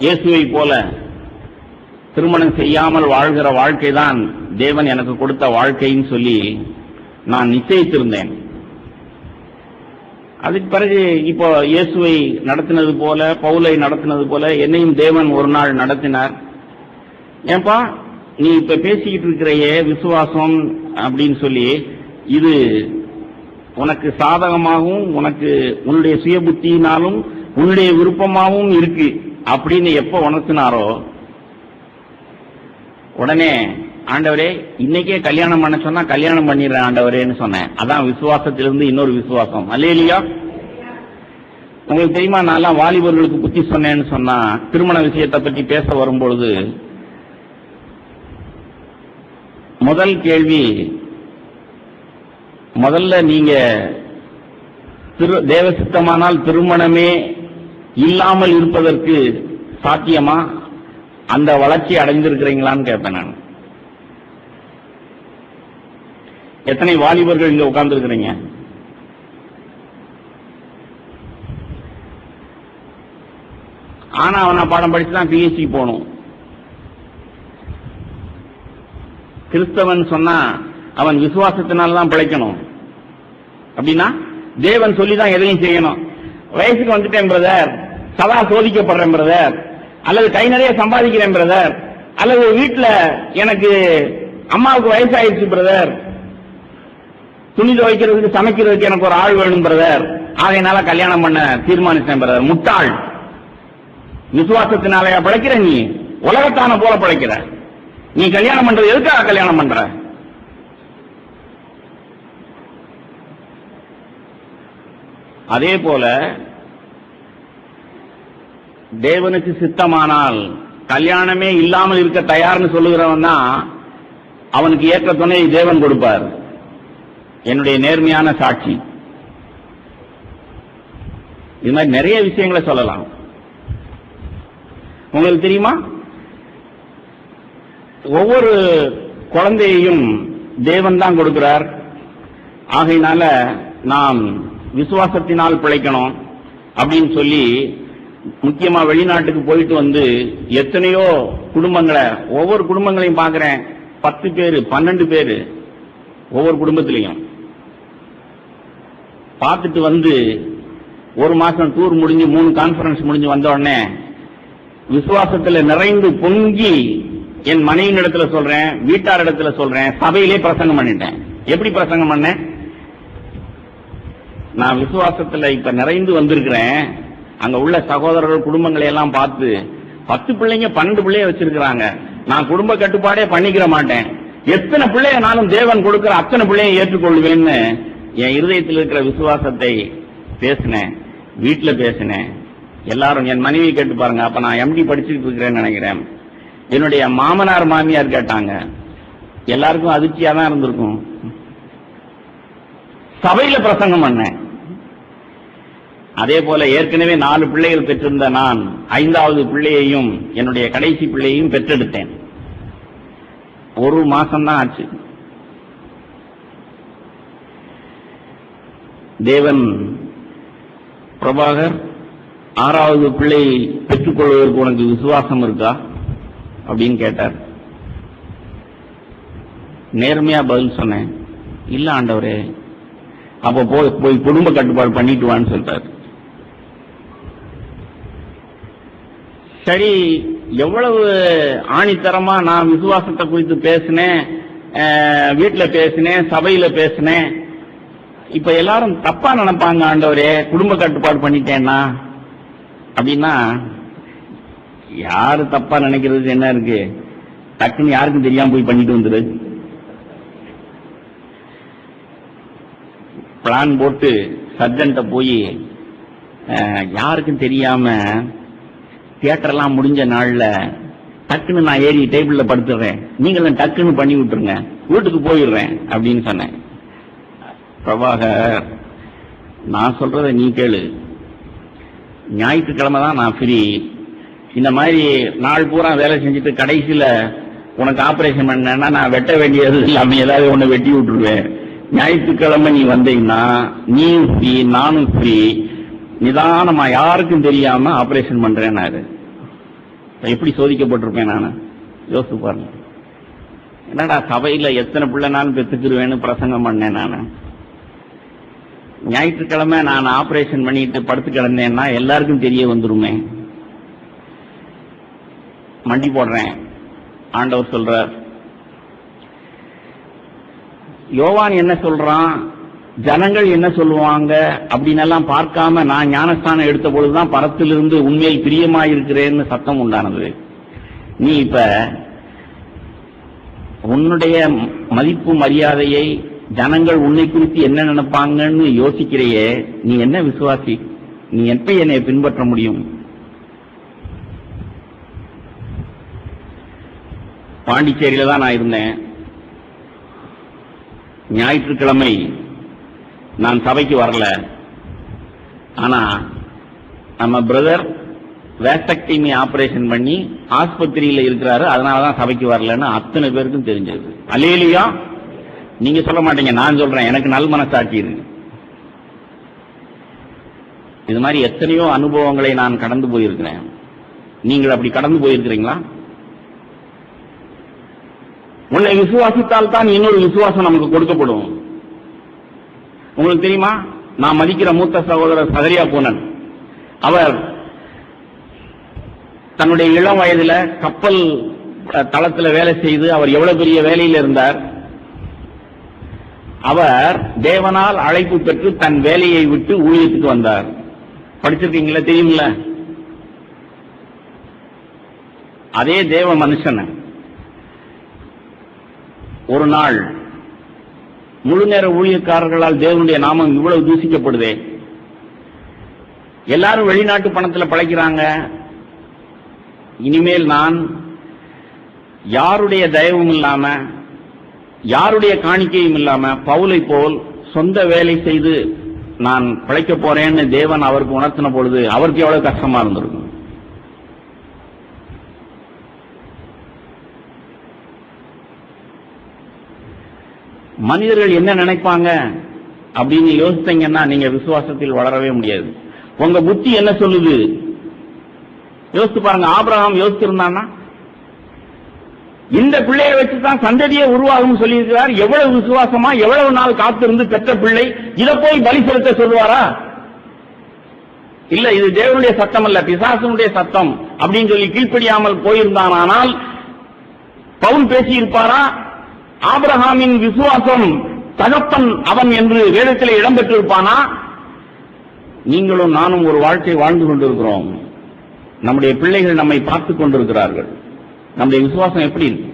இயேசுவை போல திருமணம் செய்யாமல் வாழ்கிற வாழ்க்கை தான் தேவன் எனக்கு கொடுத்த வாழ்க்கைன்னு சொல்லி நான் நிச்சயித்திருந்தேன். அதுக்கு பிறகு இப்போ இயேசுவை நடத்தினது போல, பவுலை நடத்தினது போல என்னையும் தேவன் ஒரு நாள் நடத்தினார். ஏன்பா நீ இப்ப பேசிக்கிட்டு இருக்கிறையே விசுவாசம் அப்படின்னு சொல்லி, இது உனக்கு சாதகமாகவும் உனக்கு உன்னுடைய சுய புத்தியினாலும் உன்னுடைய விருப்பமாகவும் இருக்கு அப்படின்னு எப்ப உணர்த்தினாரோ உடனே, ஆண்டவரே இன்னைக்கே கல்யாணம் பண்ண சொன்னா கல்யாணம் பண்ணிடுறேன் ஆண்டவரேன்னு சொன்னேன். அதான் விசுவாசத்திலிருந்து இன்னொரு விசுவாசம். அல்லேலூயா. உங்களுக்கு தெரியுமா, நான் வாலிபர்களுக்கு புத்தி சொன்னேன்னு சொன்னா, திருமண விஷயத்தை பற்றி பேச வரும்பொழுது முதல் கேள்வி, முதல்ல நீங்க தேவ சித்தமானால் திருமணமே இல்லாமல் இருப்பதற்கு சாத்தியமா, அந்த வளர்ச்சி அடைந்திருக்கிறீங்களான்னு கேட்பேன் நான். எத்தனை வாலிபர்கள் இங்க உட்கார்ந்து இருக்கிறீங்க? ஆனா அவனை பாடம் படிச்சுதான் பிஹெச்டி போகணும். கிறிஸ்தவன் சொன்னா அவன் விசுவாசத்தினால்தான் பிழைக்கணும். அப்படின்னா தேவன் சொல்லிதான் எதையும் செய்யணும். வயசுக்கு வந்துட்டேன் பிரதர், சதா சோதிக்கப்படுறேன் பிரதர், அல்லது கை நிறைய சம்பாதிக்கிறேன் பிரதர், அல்லது வீட்டுல எனக்கு அம்மாவுக்கு வயசாயிடுச்சு பிரதர், துணி துவைக்கிறதுக்கு சமைக்கிறதுக்கு எனக்கு ஒரு ஆள் வேணும் பிரதர், ஆகையினால கல்யாணம் பண்ண தீர்மானிச்சேன் பிரதர். முட்டாள். விசுவாசத்தினாலயா பிழைக்கிற? நீ உலகத்தான போல பிழைக்கிற. நீ கல்யாணம் பண்றது எதுக்காக கல்யாணம் பண்ற? அதே போல தேவனுக்கு சித்தமானால் கல்யாணமே இல்லாமல் இருக்க தயார்னு சொல்லுகிறவன் தான் அவனுக்கு ஏற்ற துணை தேவன் கொடுப்பார். என்னுடைய நேர்மையான சாட்சி. இது மாதிரி நிறைய விஷயங்களை சொல்லலாம். உங்களுக்கு தெரியுமா, ஒவ்வொரு குழந்தையையும் தேவன் தான் கொடுக்கிறார். ஆகையினால நாம் விசுவாசத்தினால் பிழைக்கணும் அப்படின்னு சொல்லி, முக்கியமா வெளிநாட்டுக்கு போயிட்டு வந்து எத்தனையோ குடும்பங்களை, ஒவ்வொரு குடும்பங்களையும் பார்க்கிறேன். 10 பேரு 12 பேரு ஒவ்வொரு குடும்பத்திலையும் பார்த்துட்டு வந்து, ஒரு மாசம் டூர் முடிஞ்சு 3 கான்பரன்ஸ் முடிஞ்சு வந்த உடனே விசுவாசத்துல நிறைந்து பொங்கி என் மனைவியின் இடத்துல சொல்றேன், வீட்டார் இடத்துல சொல்றேன், சபையிலே பிரசங்கம் பண்ணிட்டேன். எப்படி பிரசங்கம் பண்ணேன்? நான் விசுவாசத்துல இப்ப நிறைந்து வந்திருக்கிறேன். அங்க உள்ள சகோதரர்கள் குடும்பங்களை எல்லாம் பார்த்து 10 பிள்ளைங்க 12 பிள்ளைய வச்சிருக்கிறாங்க. நான் குடும்ப கட்டுப்பாடே பண்ணிக்கிற மாட்டேன். எத்தனை பிள்ளைய நானும் தேவன் கொடுக்கிற அத்தனை பிள்ளைய ஏற்றுக்கொள்வேன்னு என் இருதயத்தில் இருக்கிற விசுவாசத்தை பேசினேன். வீட்டுல பேசினேன். எல்லாரும் என் மனைவி கேட்டு பாருங்க. அப்ப நான் எம்டி படிச்சுட்டு இருக்கிறேன்னு நினைக்கிறேன். என்னுடைய மாமனார் மாமியார் கேட்டாங்க. எல்லாருக்கும் அதிர்ச்சியா தான் இருந்திருக்கும். சபையில பிரசங்கம் பண்ணேன். அதே போல ஏற்கனவே 4 பிள்ளைகள் பெற்றிருந்த நான் 5வது பிள்ளையையும், என்னுடைய கடைசி பிள்ளையையும் பெற்றெடுத்தேன். ஒரு மாசம்தான் ஆச்சு. தேவன் பிரபாகர் 6வது பிள்ளை பெற்றுக்கொள்வதற்கு உனக்கு விசுவாசம் இருக்கா அப்படின்னு கேட்டார். நேர்மையா பதில் சொன்னேன், இல்ல ஆண்டவரே. அப்ப போய் குடும்ப கட்டுப்பாடு பண்ணிட்டு வான்னு சொல்றாரு. சரி, எவ்வளவு ஆணித்தரமா நான் விசுவாசத்தை குறித்து பேசினேன், வீட்டுல பேசினேன், சபையில பேசினேன். இப்ப எல்லாரும் தப்பா நினைப்பாங்க ஆண்டவரே குடும்ப கட்டுப்பாடு பண்ணிட்டேன்னா அப்படின்னா. யாரு தப்பா நினைக்கிறது என்ன இருக்கு? டக்குன்னு யாருக்கும் தெரியாம போய் பண்ணிட்டு வந்துரு. பிளான் போட்டு சர்ஜன்ட்ட போய் யாருக்கும் தெரியாம தியேட்டர்லாம் முடிஞ்ச நாள்ல டக்குன்னு நான் ஏறி டேபிள்ல படுத்துறேன், நீங்களும் டக்குன்னு பண்ணி விட்டுருங்க, வீட்டுக்கு போயிடுறேன் அப்படின்னு சொன்னேன். பிரபாகர், நான் சொல்றத நீ கேளு. ஞாயிற்றுக்கிழமை தான் நான் ஃப்ரீ. இந்த மாதிரி நாள் பூரா வேலை செஞ்சுட்டு கடைசியில உனக்கு ஆபரேஷன் பண்ணேன்னா நான் வெட்ட வேண்டியது இல்லாம ஏதாவது ஒண்ணு வெட்டி விட்டுருவேன். ஞாயிற்றுக்கிழமை நீ வந்தீங்கன்னா நீ ஃப்ரீ, நானும் ஃப்ரீ. நிதானமா யாருக்கும் தெரியாம ஆபரேஷன் பண்றேன்னாரு. எப்படி சோதிக்கப்பட்டிருப்பேன் நான் யோசிச்சு பாருங்க. என்னடா சபையில எத்தனை பிள்ளை நான் பெற்றுக்குருவேன்னு பிரசங்கம் பண்ணேன். நான் ஞாயிற்றுக்கிழமை நான் ஆபரேஷன் பண்ணிட்டு படுத்து கிடந்தேன்னா எல்லாருக்கும் தெரிய வந்துருமே. மண்டி போடுறேன். ஆண்டவர் சொல்றார், யோவான் என்ன சொல்றான், ஜனங்கள் என்ன சொல்லுவாங்க அப்படின்னு எல்லாம் பார்க்காம நான் ஞானஸ்தானம் எடுத்த பொழுதுதான் பரத்திலிருந்து உண்மையில் பிரியமாயிருக்கிறேன்னு சத்தம் உண்டானது. நீ இப்ப உன்னுடைய மதிப்பு மரியாதையை ஜனங்கள் உன்னை குறித்து என்ன நினைப்பாங்கன்னு யோசிக்கிறையே, நீ என்ன விசுவாசி? நீ எப்ப என்னை பின்பற்ற முடியும்? பாண்டிச்சேரியில தான் நான் இருந்தேன். ஞாயிற்றுக்கிழமை நான் சபைக்கு வரல. ஆனா நம்ம பிரதர் வேஸ்டெக்டமி ஆபரேஷன் பண்ணி ஆஸ்பத்திரியில இருக்கிறாரு, அதனாலதான் சபைக்கு வரலன்னு அத்தனை பேருக்கும் தெரிஞ்சது. அல்லேலூயா. நீங்க சொல்ல மாட்டீங்க, நான் சொல்றேன். எனக்கு நல் மனசாட்சி இருக்கு. இது மாதிரி எத்தனையோ அனுபவங்களை நான் கடந்து போயிருக்கிறேன். நீங்கள் அப்படி கடந்து போயிருக்கிறீங்களா? உன்னை விசுவாசித்தால் தான் இன்னொரு விசுவாசம் நமக்கு கொடுக்கப்படும். உங்களுக்கு தெரியுமா, நான் மதிக்கிற மூத்த சகோதரர் சகரியா பூனன், அவர் தன்னுடைய இளம் வயதுல கப்பல் தளத்தில் வேலை செய்து அவர் எவ்வளவு பெரிய வேலையில் இருந்தார். அவர் தேவனால் அழைப்பு பெற்று தன் வேலையை விட்டு ஊழியத்துக்கு வந்தார். படிச்சிருக்கீங்களா? தெரியுமில்ல? அதே தேவ மனுஷன் ஒரு நாள் முழு நேர ஊழியக்காரர்களால் தேவனுடைய நாமம் இவ்வளவு தூசிக்கப்படுதே, எல்லாரும் வெளிநாட்டு பணத்தில் பழைக்கிறாங்க, இனிமேல் நான் யாருடைய தயவும் இல்லாம யாருடைய காணிக்கையும் இல்லாம பவுலை போல் சொந்த வேலை செய்து நான் பிழைக்க போறேன்னு தேவன் அவருக்கு உணர்த்தின பொழுது அவருக்கு எவ்வளவு கஷ்டமா இருந்திருக்கும். மனிதர்கள் என்ன நினைப்பாங்க அப்படின்னு யோசித்தீங்கன்னா நீங்க விசுவாசத்தில் வளரவே முடியாது. உங்க புத்தி என்ன சொல்லுது யோசித்து பாருங்க. ஆபிரகாம் யோசிச்சிருந்தான்னா இந்த பிள்ளையை வச்சுதான் சந்ததியே உருவாகும் சொல்லியிருக்கிறார். எவ்வளவு விசுவாசமா எவ்வளவு நாள் காத்திருந்து பெற்ற பிள்ளை, இதை போய் பலி செலுத்த சொல்லுவாரா? இல்ல, இது தேவனுடைய சத்தம் அல்ல, பிசாசனுடைய சத்தம் அப்படின்னு சொல்லி கீழ்ப்படியாமல் போயிருந்தானால் பவுல் பேசியிருப்பாரா? ஆபிரகாமின் விசுவாசம் தகப்பன் அவன் என்று வேதத்தில் இடம்பெற்றிருப்பானா? நீங்களும் நானும் ஒரு வாழ்க்கை வாழ்ந்து கொண்டிருக்கிறோம். நம்முடைய பிள்ளைகள் நம்மை பார்த்துக் கொண்டிருக்கிறார்கள். நம்முடைய விசுவாசம் எப்படி இருக்கு?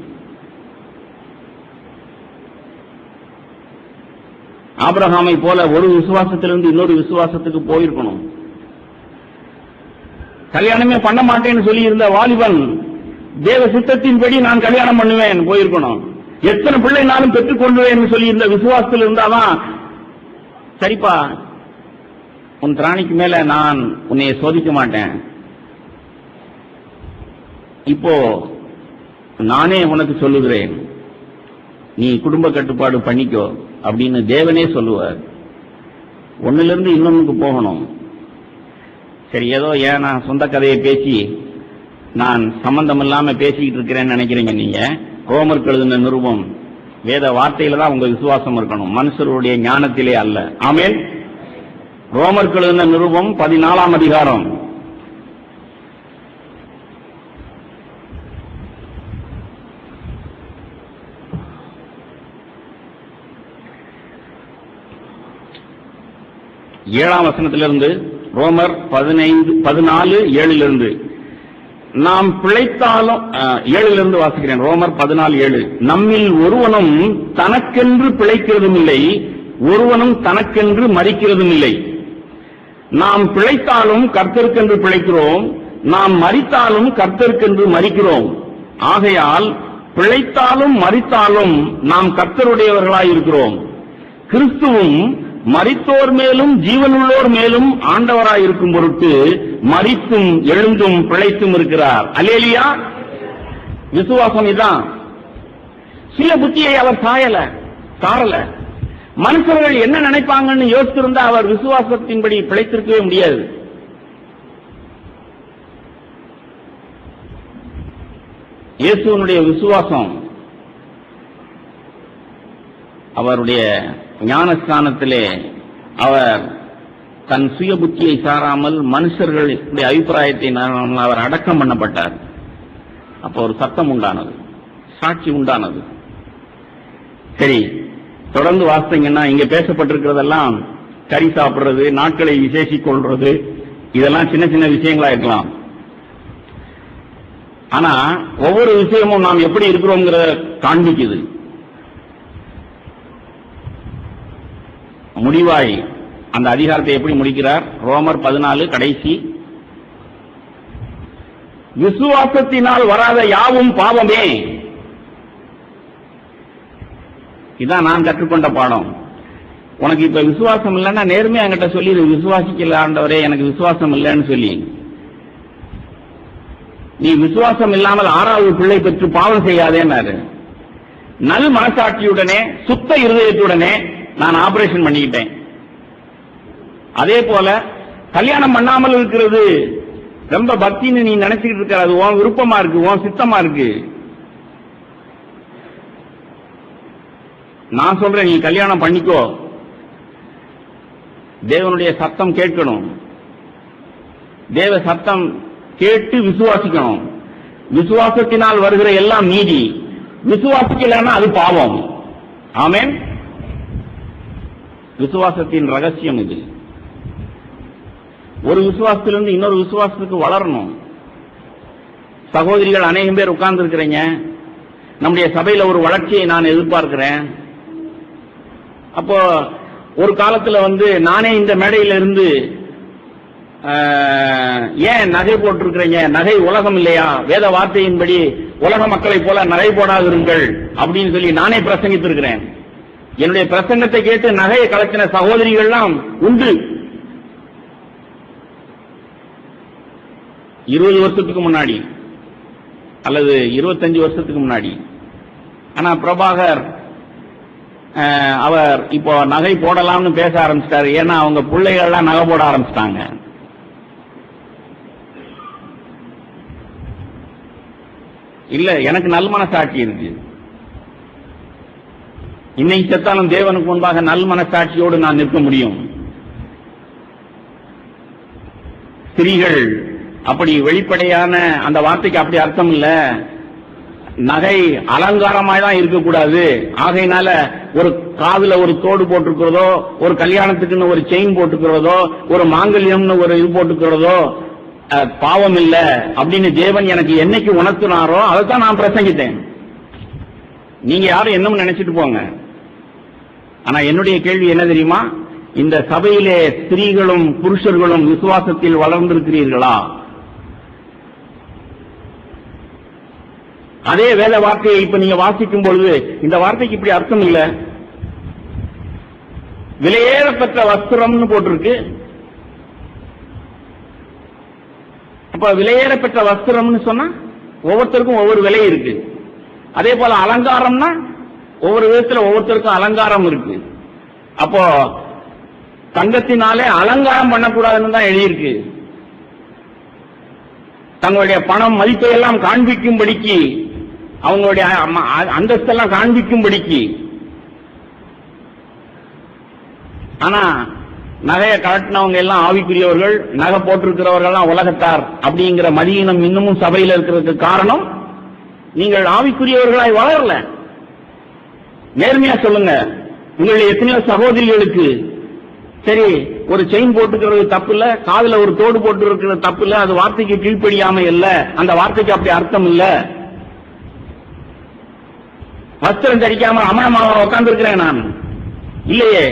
ஆபிரகாமை போல ஒரு விசுவாசத்திலிருந்து இன்னொரு விசுவாசத்துக்கு போயிருக்கணும். கல்யாணமே பண்ண மாட்டேன்னு சொல்லி இருந்த வாலிபன் தேவ சித்தத்தின்படி நான் கல்யாணம் பண்ணுவேன் போயிருக்கணும். எத்தனை பிள்ளை நானும் பெற்றுக் கொள்வேன் சொல்லி இருந்த விசுவாசத்தில் இருந்தாதான் சரிப்பா, உன் திராணிக்கு மேல நான் உன்னை சோதிக்க மாட்டேன், இப்போ நானே உனக்கு சொல்லுகிறேன், நீ குடும்ப கட்டுப்பாடு பண்ணிக்கோ அப்படின்னு தேவனே சொல்லுவார். ஒன்னிலிருந்து இன்னொன்னுக்கு போகணும். சரி, ஏதோ ஏன் நான் சொந்த கதையை பேசி நான் சம்பந்தம் இல்லாம பேசிக்கிட்டு இருக்கிறேன்னு நினைக்கிறீங்க நீங்க. ரோமருக்கு எழுதின நிருபம் வேத வார்த்தையில தான் உங்க விசுவாசம் இருக்கணும், மனுஷருடைய ஞானத்திலே அல்ல. ஆமென். ரோமருக்கு எழுதின நிருபம் 14ஆம் அதிகாரம் 7ஆம் வசனத்திலிருந்து, ரோமர் 14:7 நாம் பிழைத்தாலும் 7 வாசிக்கிறேன். ரோமர் 14:7 நம்மில் ஒருவனும் தனக்கென்று பிழைக்கிறதும் இல்லை, ஒருவனும் தனக்கென்று மரிக்கிறதும் இல்லை. நாம் பிழைத்தாலும் கர்த்தருக்கென்று பிழைக்கிறோம், நாம் மரித்தாலும் கர்த்தருக்கென்று மரிக்கிறோம். ஆகையால் பிழைத்தாலும் மரித்தாலும் நாம் கர்த்தருடையவர்களாயிருக்கிறோம். கிறிஸ்துவும் மரித்தோர் மேலும் ஜீவனுள்ளோர் மேலும் ஆண்டவராயிருக்கும் பொருட்டு மரித்தும் எழுந்தும் பிழைத்தும் இருக்கிறார். அல்லேலூயா. விசுவாசம் இதான். சுய புத்தியை அவர் சாரல. மனுஷர்கள் என்ன நினைப்பாங்கன்னு யோசித்திருந்தா அவர் விசுவாசத்தின்படி பிழைத்திருக்கவே முடியாது. இயேசுவனுடைய விசுவாசம் அவருடைய ஞானஸ்தானத்திலே அவர் தன் சுய புத்தியை சாராமல் மனுஷர்களுடைய அபிப்பிராயத்தை அவர் அடக்கம் பண்ணப்பட்டார். அப்போ ஒரு சத்தம் உண்டானது, சாட்சி உண்டானது. சரி, தொடர்ந்து வாசித்தீங்கன்னா இங்க பேசப்பட்டிருக்கிறதெல்லாம் கறி சாப்பிடுறது, நாட்களை விசேஷிக் கொள்றது, இதெல்லாம் சின்ன சின்ன விஷயங்களா இருக்கலாம். ஆனா ஒவ்வொரு விஷயமும் நாம் எப்படி இருக்கிறோம்ங்கிற காண்பிக்குது. முடிவாய் அந்த அதிகாரத்தை எப்படி முடிக்கிறார்? ரோமர் 14 கடைசி, விசுவாசத்தினால் வராத யாவும் பாவமே. இதான் நான் கற்றுக்கொண்ட பாடம். உனக்கு இப்ப விசுவாசம் இல்லைன்னா நேர்மையா என்கிட்ட சொல்லி விசுவாசிக்கல ஆண்டவரே, எனக்கு விசுவாசம் இல்லைன்னு சொல்லி. நீ விசுவாசம் இல்லாமல் 6வது பிள்ளை பெற்று பாவம் செய்யாதேன்னாரு. நல் மனசாட்சியுடனே சுத்த இருதயத்துடனே நான் ஆபரேஷன் பண்ணிக்கிட்டேன். அதே போல கல்யாணம் பண்ணாமல் இருக்கிறது ரொம்ப பக்தின்னு நீ நினைச்சுக்கிட்டு இருக்க, அது உன் விருப்பமா இருக்கு, உன் சித்தமா இருக்கு. நான் சொல்றேன், நீ கல்யாணம் பண்ணிக்கோ. தேவனுடைய சத்தம் கேட்கணும். தேவ சத்தம் கேட்டு விசுவாசிக்கணும். விசுவாசத்தினால் வருகிற எல்லாம் நீதி. விசுவாசிக்கலன்னா அது பாவம். ஆமென். விசுவாசத்தின் ரகசியம் இது. ஒரு விசுவாசத்திலிருந்து இன்னொரு விசுவாசத்துக்கு வளரணும். சகோதரிகள் அநேகம் பேர் உட்கார்ந்து இருக்கிறீங்க. நம்முடைய சபையில ஒரு வளர்ச்சியை நான் எதிர்பார்க்கிறேன். அப்போ ஒரு காலத்துல நானே இந்த மேடையில இருந்து ஏன் நகை போட்டிருக்கிறீங்க, நகை உலகம் இல்லையா, வேத வார்த்தையின்படி உலக மக்களை போல நகை போடாதிருங்கள் அப்படின்னு சொல்லி நானே பிரசங்கித்திருக்கிறேன். என்னுடைய பிரசங்கத்தை கேட்டு நகையை கலக்கின சகோதரிகள்லாம் உண்டு. 20 வருஷத்துக்கு முன்னாடி அல்லது 25 வருஷத்துக்கு முன்னாடி. ஆனா பிரபாகர் அவர் இப்போ நகை போடலாம்னு பேச ஆரம்பிச்சிட்டாரு. ஏன்னா அவங்க பிள்ளைகள்லாம் நகை போட ஆரம்பிச்சிட்டாங்க. இல்ல, எனக்கு நல் மனசாட்சி இருக்கு. இன்னைக்கு செத்தாலும் தேவனுக்கு முன்பாக நல் மனசாட்சியோடு நான் நிற்க முடியும். ஸ்திரீகள் அப்படி வெளிப்படையான அந்த வார்த்தைக்கு அப்படி அர்த்தம் இல்ல. நகை அலங்காரமாய் தான் இருக்கக்கூடாது. ஆகையினால ஒரு காதுல ஒரு தோடு போட்டுக்கிறதோ, ஒரு கல்யாணத்துக்குன்னு ஒரு செயின் போட்டுக்கிறதோ, ஒரு மாங்கல்யம்னு ஒரு இது போட்டுக்கிறதோ பாவம் இல்ல அப்படின்னு தேவன் எனக்கு என்னைக்கு உணர்த்தினாரோ அதைத்தான் நான் பிரசங்கித்தேன். நீங்க யாரும் என்னன்னு நினைச்சிட்டு போங்க. ஆனா என்னுடைய கேள்வி என்ன தெரியுமா? இந்த சபையிலே ஸ்திரீகளும் புருஷர்களும் விசுவாசத்தில் வளர்ந்திருக்கிறீர்களா? அதே வேத வார்த்தையை இப்ப நீங்க வாசிக்கும் பொழுது இந்த வார்த்தைக்கு இப்படி அர்த்தம் இல்ல. விலையேறப்பெற்ற வஸ்திரம்னு போட்டிருக்கு. அப்ப விலையேறப்பெற்ற வஸ்திரம்னு சொன்னா ஒவ்வொருத்தருக்கும் ஒவ்வொரு விலை இருக்கு. அதே போல அலங்காரம்னா ஒவ்வொரு விதத்துல ஒவ்வொருத்தருக்கும் அலங்காரம் இருக்கு. அப்போ தங்கத்தினாலே அலங்காரம் பண்ணக்கூடாதுன்னு தான் எழுதியிருக்கு. தங்களுடைய பணம் மதிப்பை எல்லாம் காண்பிக்கும்படிக்கு, அவங்களுடைய அந்தஸ்தெல்லாம் காண்பிக்கும்படிக்கு. ஆனா நகையை காட்டினவங்க எல்லாம் ஆவிக்குரியவர்கள், நகை போட்டிருக்கிறவர்கள் உலகத்தார் அப்படிங்கிற மதியினம் இன்னமும் சபையில் இருக்கிறதுக்கு காரணம், நீங்கள் ஆவிக்குரியவர்களாய் வளரல. நேர்மையா சொல்லுங்க. உங்களுடைய எத்தனையோ சகோதரிகளுக்கு சரி ஒரு செயின் போட்டுக்கிறது தப்பு இல்ல, காதுல ஒரு தோடு போட்டு இருக்கிறது தப்பு இல்ல, அது வார்த்தைக்கு கீழ்ப்படியாம இல்ல, அந்த வார்த்தைக்கு அப்படி அர்த்தம் இல்ல. வஸ்திரம் தரிக்காம அமனமாக உட்கார்ந்து இருக்கிறேன் நான் இல்லையே,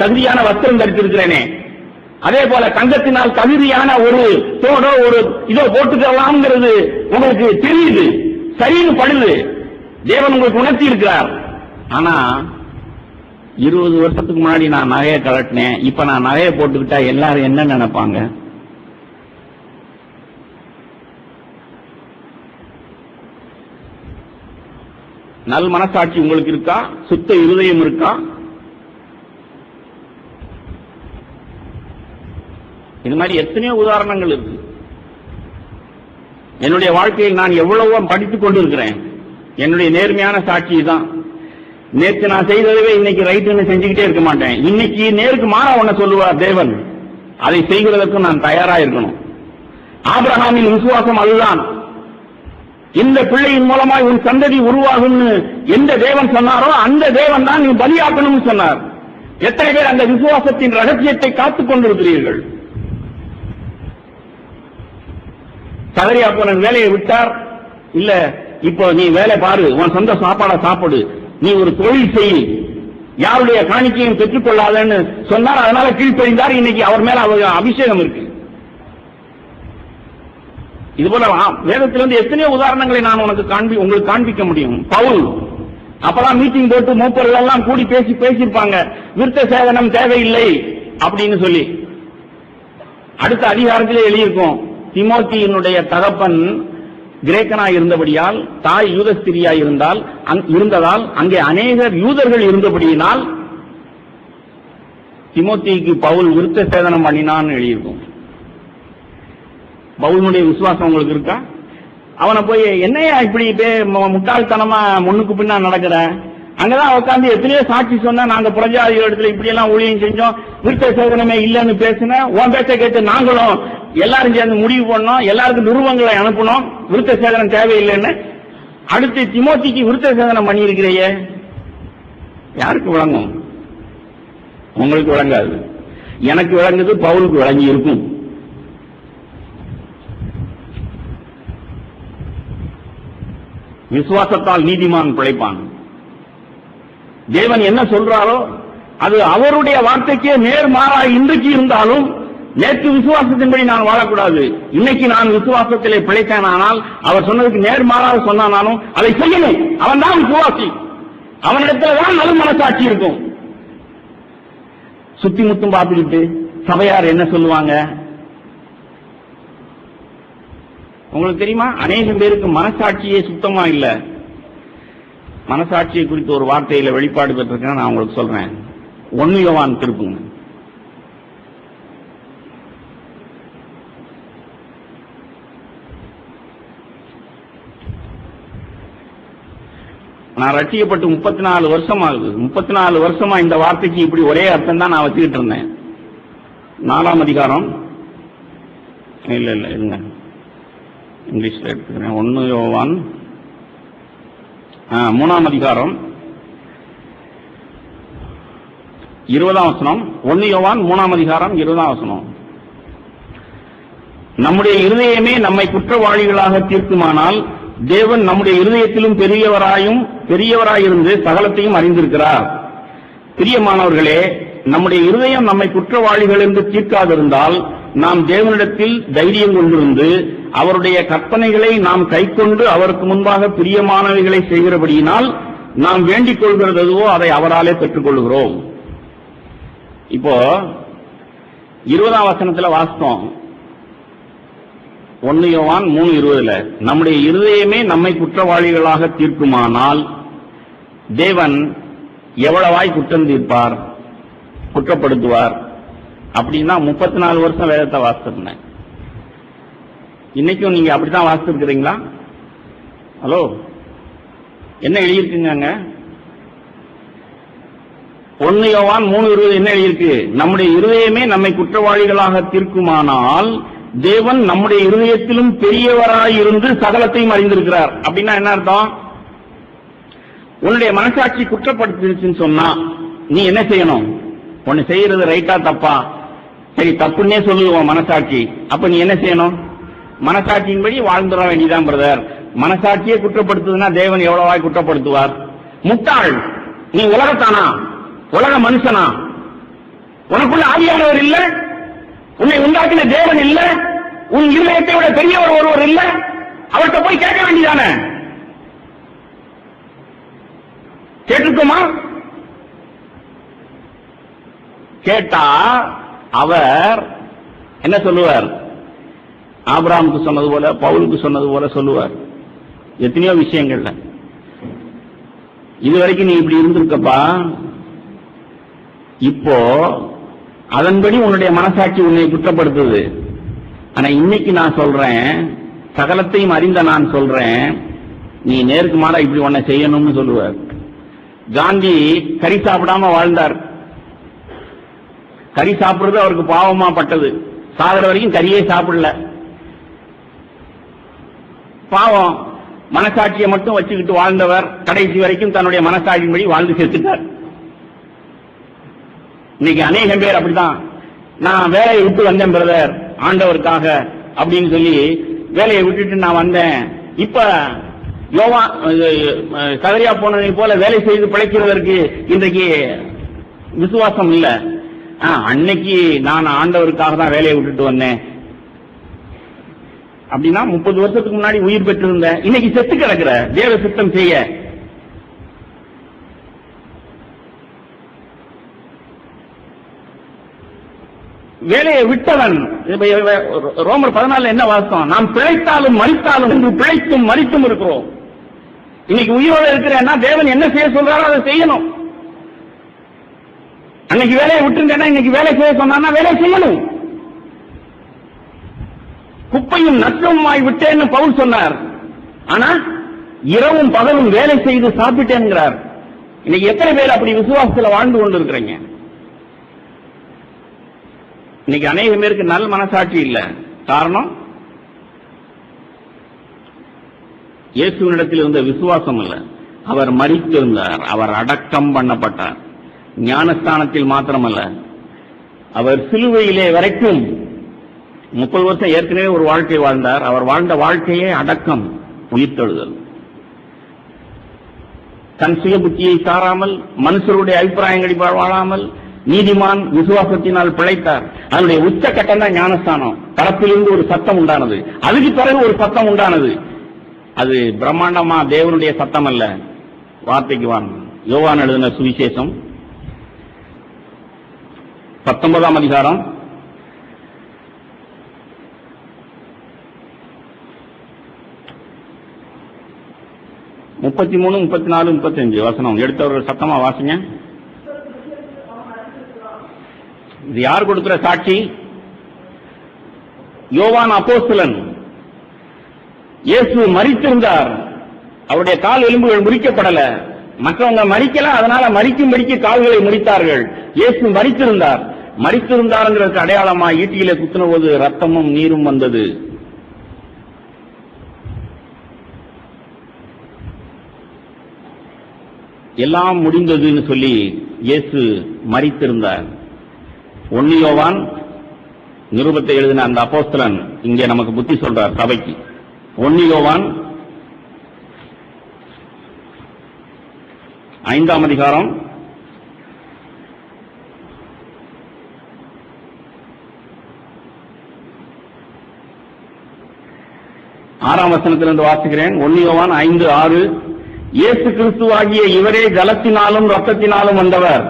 தகுதியான வஸ்திரம் தரித்திருக்கிறேனே. அதே போல தங்கத்தினால் தகுதியான ஒரு தோடோ ஒரு இதோ போட்டுக்கலாம்ங்கிறது உங்களுக்கு தெரியுது, சரின்னு படுது, தேவன் உங்களுக்கு உணர்த்தி இருக்கிறார். ஆனா 20 வருஷத்துக்கு முன்னாடி நான் நகையை கலட்டினேன், இப்ப நான் நகையை போட்டுக்கிட்டா எல்லாரும் என்ன நினைப்பாங்க? நல் மனசாட்சி உங்களுக்கு இருக்கா? சுத்த இருதயம் இருக்கா? இது மாதிரி எத்தனையோ உதாரணங்கள் இருக்கு. என்னுடைய வாழ்க்கையில் நான் எவ்வளவோ படித்துக் கொண்டிருக்கிறேன். என்னுடைய நேர்மையான சாட்சி தான். நேற்று நான் செய்ததவே இன்னைக்கு ரைட்டுன்னு செஞ்சுக்கிட்டே இருக்க மாட்டேன். இன்னைக்கு நேருக்கு மாறா ஒன்ன சொல்லுவார் தேவன், அதை செய்கிறதற்கு நான் தயாரா இருக்கணும். ஆபிரகாமின் விசுவாசம் அதுதான். இந்த பிள்ளையின் மூலமாய் உன் சந்ததி உருவாகும் எந்த தேவன் சொன்னாரோ அந்த தேவன் தான் நீ பலியாக்கணும்னு சொன்னார். எத்தனை பேர் அந்த விசுவாசத்தின் ரகசியத்தை காத்துக் கொண்டிருக்கிறீர்கள்? சகரியாப்பன் வேலையை விட்டார், இல்ல இப்போ நீ வேலை பாரு, உன் சொந்த சாப்பாட சாப்பிடு, நீ ஒரு தொழில் செய், யாருடைய காணிக்கையும் பெற்றுக் கொள்ளாதன்னு சொன்னார். அதனால கீழ்ப்படிந்தார். இன்னைக்கு அவர் மேல அபிஷேகம் இருக்கு. இதுபோல வேதத்திலிருந்து எத்தனையோ உதாரணங்களை நான் உங்களுக்கு காண்பிக்க முடியும். பவுல் அப்பதான் மீட்டிங் போட்டு மூப்பர்கள் எல்லாம் கூடி பேசியிருப்பாங்க, விருத்த சேதனம் தேவையில்லை அப்படின்னு சொல்லி. அடுத்த அதிகாரத்திலே எழுதியிருக்கோம், தீமோத்தேயுனுடைய தகப்பன் கிரேக்கனாய் இருந்தபடியால், தாய் யூதஸ்திரியாய் இருந்ததால், அங்கே அநேகர் யூதர்கள் இருந்தபடியினால் தீமோத்தேயுக்கு பவுல் விருத்த சேதனம் பண்ணினான்னு எழுதியிருக்கும். பவுலுடைய விசுவாசம் உங்களுக்கு இருக்கா? அவனை போய் என்னையா இப்படி முட்டாள்தனமா முன்னுக்கு பின்னா நடக்கிற, அங்கதான் உட்காந்து எத்தனையோ சாட்சி சொன்ன, நாங்க புரஜாதிகள் இடத்துல இப்படி எல்லாம் ஊழியம் செஞ்சோம், விருத்த சேதனமே இல்லைன்னு பேசின, உன் பேச்சை கேட்டு நாங்களும் எல்லாரும் சேர்ந்து முடிவு பண்ணோம், எல்லாருக்கும் நிறுவனங்களை அனுப்பணும், விருத்த சேதனம் தேவையில்லைன்னு. அடுத்து தீமோத்தேயுக்கு விருத்த சேதனம் பண்ணி இருக்கிறையே, யாருக்கு விளங்கும்? உங்களுக்கு விளங்காது. எனக்கு விளங்குது, பவுலுக்கு விளங்கி இருக்கும். விசுவாசத்தால் நீதிமான் பிழைப்பான். தேவன் என்ன சொல்றாரோ அது அவருடைய வார்த்தைக்கே நேர்மாறா இன்றைக்கு இருந்தாலும், நேற்று விசுவாசத்தின்படி நான் வாழக்கூடாது, இன்னைக்கு நான் விசுவாசத்திலே பிழைத்தேனானால், அவர் சொன்னதுக்கு நேர்மாறாக சொன்னானாலும் அதை செய்யணும். அவன் தான் விசுவாசி, அவனிடத்துல தான் நல்ல மனசாட்சி இருக்கும். சுத்தி முத்தும் பார்த்துக்கிட்டு சபையார் என்ன சொல்லுவாங்க உங்களுக்கு தெரியுமா? அநேகம் பேருக்கு மனசாட்சியே சுத்தமா இல்ல. மனசாட்சியை குறித்து ஒரு வார்த்தையில வெளிப்பாடு பெற்றிருக்கேன், நான் உங்களுக்கு சொல்றேன். 1 யோவான் திருப்புங்க. நான் ரட்சிக்கப்பட்டு 34 வருஷம் ஆகுது. 34 வருஷமா இந்த வார்த்தைக்கு இப்படி ஒரே அர்த்தம் தான் நான் வச்சுக்கிட்டு இருந்தேன். 4ஆம் அதிகாரம், இல்ல இருங்க, இங்கிலீஷ்ல எடுத்துக்கிறேன். 1 யோவான் 3ஆம் அதிகாரம் 20ஆம் வசனம். 1 யோவான் 3ஆம் அதிகாரம் 20ஆம் வசனம். நம்முடைய இருதயமே நம்மை குற்றவாளிகளாக தீர்க்குமானால், தேவன் நம்முடைய இருதயத்திலும் பெரியவராயிருந்து சகலத்தையும் அறிந்திருக்கிறார். பிரியமானவர்களே, நம்முடைய இருதயம் நம்மை குற்றவாளிகள் என்று தீர்க்காதிருந்தால், நாம் தேவனிடத்தில் தைரியம் கொண்டிருந்து அவருடைய கற்பனைகளை நாம் கைக்கொண்டு அவருக்கு முன்பாக பிரியமானவைகளை செய்கிறபடியினால் நாம் வேண்டிக் கொள்கிறதுவோ அதை அவராலே பெற்றுக் கொள்கிறோம். இப்போ 20ஆம் வசனத்துல வாசித்தோம், 1 யோவான் 3:20, நம்முடைய இருதயமே நம்மை குற்றவாளிகளாக தீர்க்குமானால் தேவன் எவ்வளவாய் குற்றம் தீர்ப்பார், குற்றப்படுத்துவார் அப்படின்னா 34 வருஷம் வேதத்தை வாசிச்சிருந்தேன். இன்னைக்கும் நீங்க அப்படித்தான் வாசிச்சிருக்கிறீங்களா? ஹலோ, என்ன எழுதியிருக்குங்க? 1 யோவான் 3:20 என்ன எழுதியிருக்கு? நம்முடைய இருதயமே நம்மை குற்றவாளிகளாக தீர்க்குமானால் தேவன் நம்முடைய இருதயத்திலும் பெரியவராய் இருந்து சகலத்தையும் அறிந்திருக்கிறார். அப்படின்னா என்ன அர்த்தம்? உன்னுடைய மனசாட்சி குற்றப்படுத்திருச்சுன்னு சொன்னா நீ என்ன செய்யணும்? உன்னை செய்யறது ரைட்டா தப்பா? சரி, தப்புன்னே சொல்லுவோம் மனசாட்சி. அப்ப நீ என்ன செய்யணும்? மனசாட்சியின்படி வாழ்ந்துட வேண்டியதான் பிரதர். மனசாட்சியே குற்றப்படுத்துதுன்னா தேவன் எவ்வளவாய் குற்றப்படுத்துவார்? முட்டாள் நீ! உலகத்தானா? உலக மனுஷனா? உனக்குள்ள ஆவியானவர் இல்ல? உன்னை உண்டாக்கின தேவன் இல்ல? உன் இருதயத்தை விட பெரியவர் ஒருவர் இல்ல? அவர்கிட்ட போய் கேட்க வேண்டியதானே? கேட்டிருக்குமா? கேட்டா அவர் என்ன சொல்லுவார்? ஆபிரகாமுக்கு சொன்னது போல, பவுலுக்கு சொன்னது போல சொல்லுவார். எத்தனையோ விஷயங்கள்ல இதுவரைக்கும் நீ இப்படி இருந்திருக்கப்பா, இப்போ அதன்படி உன்னுடைய மனசாட்சி உன்னை குற்றப்படுத்துது. ஆனா இன்னைக்கு நான் சொல்றேன், சகலத்தையும் அறிந்த நான் சொல்றேன், நீ நேருக்கு மாறா இப்படி உன்னை செய்யணும்னு சொல்லுவார். காந்தி கறி சாப்பிடாம வாழ்ந்தார். கறி சாப்பிடுறது அவருக்கு பாவமா பட்டது. சாகிற வரைக்கும் கறியே சாப்பிடல. பாவம், மனசாட்சியை மட்டும் வச்சுக்கிட்டு வாழ்ந்தவர் கடைசி வரைக்கும் தன்னுடைய மனசாட்சியின்படி வாழ்ந்து செத்துட்டார். இன்னைக்கு அநேகம் பேர் அப்படிதான். நான் வேலையை விட்டு வந்தேன் பிரதர் ஆண்டவருக்காக அப்படின்னு சொல்லி வேலையை விட்டுட்டு நான் வந்தேன். இப்ப யோவா சகரியா போனதை போல வேலை செய்து பிழைக்கிறதற்கு இன்றைக்கு விசுவாசம் இல்ல. அன்னைக்கு நான் ஆண்டவருக்காக தான் வேலையை விட்டுட்டு வந்தேன் அப்படின்னா 30 வருஷத்துக்கு முன்னாடி உயிர் பெற்றிருந்த இன்னைக்கு செத்து கிடக்கிற தேவ சித்தம் செய்ய. வேலையை விட்டவன் ரோமர் 14 என்ன வாசம்? நாம் பிழைத்தாலும் மரித்தாலும் என்று பிழைத்தும் மரித்தும் இருக்கிறோம். இன்னைக்கு உயிரோடு இருக்கிறேன்னா தேவன் என்ன செய்ய சொல்றாரோ அதை செய்யணும். அன்னைக்கு வேலையை விட்டுருந்தேன்னா இன்னைக்கு வேலை செய்ய சொன்னா வேலை செய்யணும். குப்பையும் நஷ்டமாய் விட்டேன்னு பவுல் சொன்னார். ஆனா இரவும் பகலும் வேலை செய்து சாப்பிட்டேன்கிறார். இன்னைக்கு எத்தனை பேர் அப்படி விசுவாசத்தில் வாழ்ந்து கொண்டு இருக்கிறீங்க? இன்னைக்கு அநேக பேருக்கு நல்ல மனசாட்சி இல்ல. காரணம், இயேசுவினிடத்தில் இருந்த விசுவாசம் இல்ல. அவர் மரித்திருந்தார், அவர் அடக்கம் பண்ணப்பட்டார். ஞானஸ்தானத்தில் மாத்திரமல்ல, அவர் சிலுவையிலே வரைக்கும் 30 வருஷம் ஏற்கனவே ஒரு வாழ்க்கை வாழ்ந்தார். அவர் வாழ்ந்த வாழ்க்கையே அடக்கம், உயிர்த்தெழுதல். தன் சுய புத்தியை சாராமல், மனுஷருடைய அபிப்பிராயங்களை வாழாமல் நீதிமான் விசுவாசத்தினால் பிழைத்தார். அதனுடைய உச்சக்கட்டம் தான் ஞானஸ்தானம். பரப்பிலிருந்து ஒரு சத்தம் உண்டானது, அதுக்கு பிறகு ஒரு சத்தம் உண்டானது. அது பிரம்மாண்டமா தேவனுடைய சத்தம் அல்ல, வார்த்தைக்கு வாங்க. யோவான் எழுதின சுவிசேஷம் 19ஆம் அதிகாரம் 33, 34, 35 வசனம் எடுத்தவர்கள் சத்தமா வாசிங்க. இது யார் கொடுக்கிற சாட்சி? யோவான் அப்போஸ்தலன். இயேசு மரித்திருந்தார், அவருடைய கால் எலும்புகள் முறிக்கப்படல. மற்றவங்க மரிக்கல, அதனால மரிக்கும்படிக்கு கால்களை முறித்தார்கள். இயேசு மரித்திருந்தார். மரித்திருந்தாருங்கிறதுக்கு அடையாளமா ஈட்டியிலே குத்தின போது ரத்தமும் நீரும் வந்தது. எல்லாம் முடிந்ததுன்னு சொல்லி இயேசு மரித்திருந்தார். 1 யோவான் நிருபத்தை எழுதின அந்த அப்போஸ்தலன் இங்கே நமக்கு புத்தி சொல்றார் சபைக்கு. 1 யோவான் 5ஆம் அதிகாரம் 6ஆம் வசனத்திலிருந்து வாசிக்கிறேன். 1 யோவான் 5:6. இயேசு கிறிஸ்துவாகிய இவரே ஜலத்தினாலும் ரத்தத்தினாலும் வந்தவர்.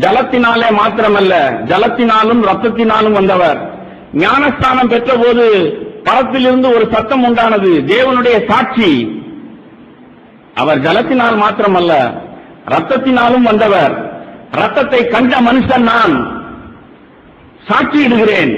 ஜலத்தினாலே மாத்திரமல்ல, ஜலத்தினாலும் ரத்தத்தினாலும் வந்தவர். ஞானஸ்தானம் பெற்ற போது பரத்திலிருந்து ஒரு சத்தம் உண்டானது, தேவனுடைய சாட்சி. அவர் ஜலத்தினால் மாத்திரமல்ல, ரத்தத்தினாலும் வந்தவர். ரத்தத்தை கண்ட மனுஷன் நான், சாட்சியிடுகிறேன்.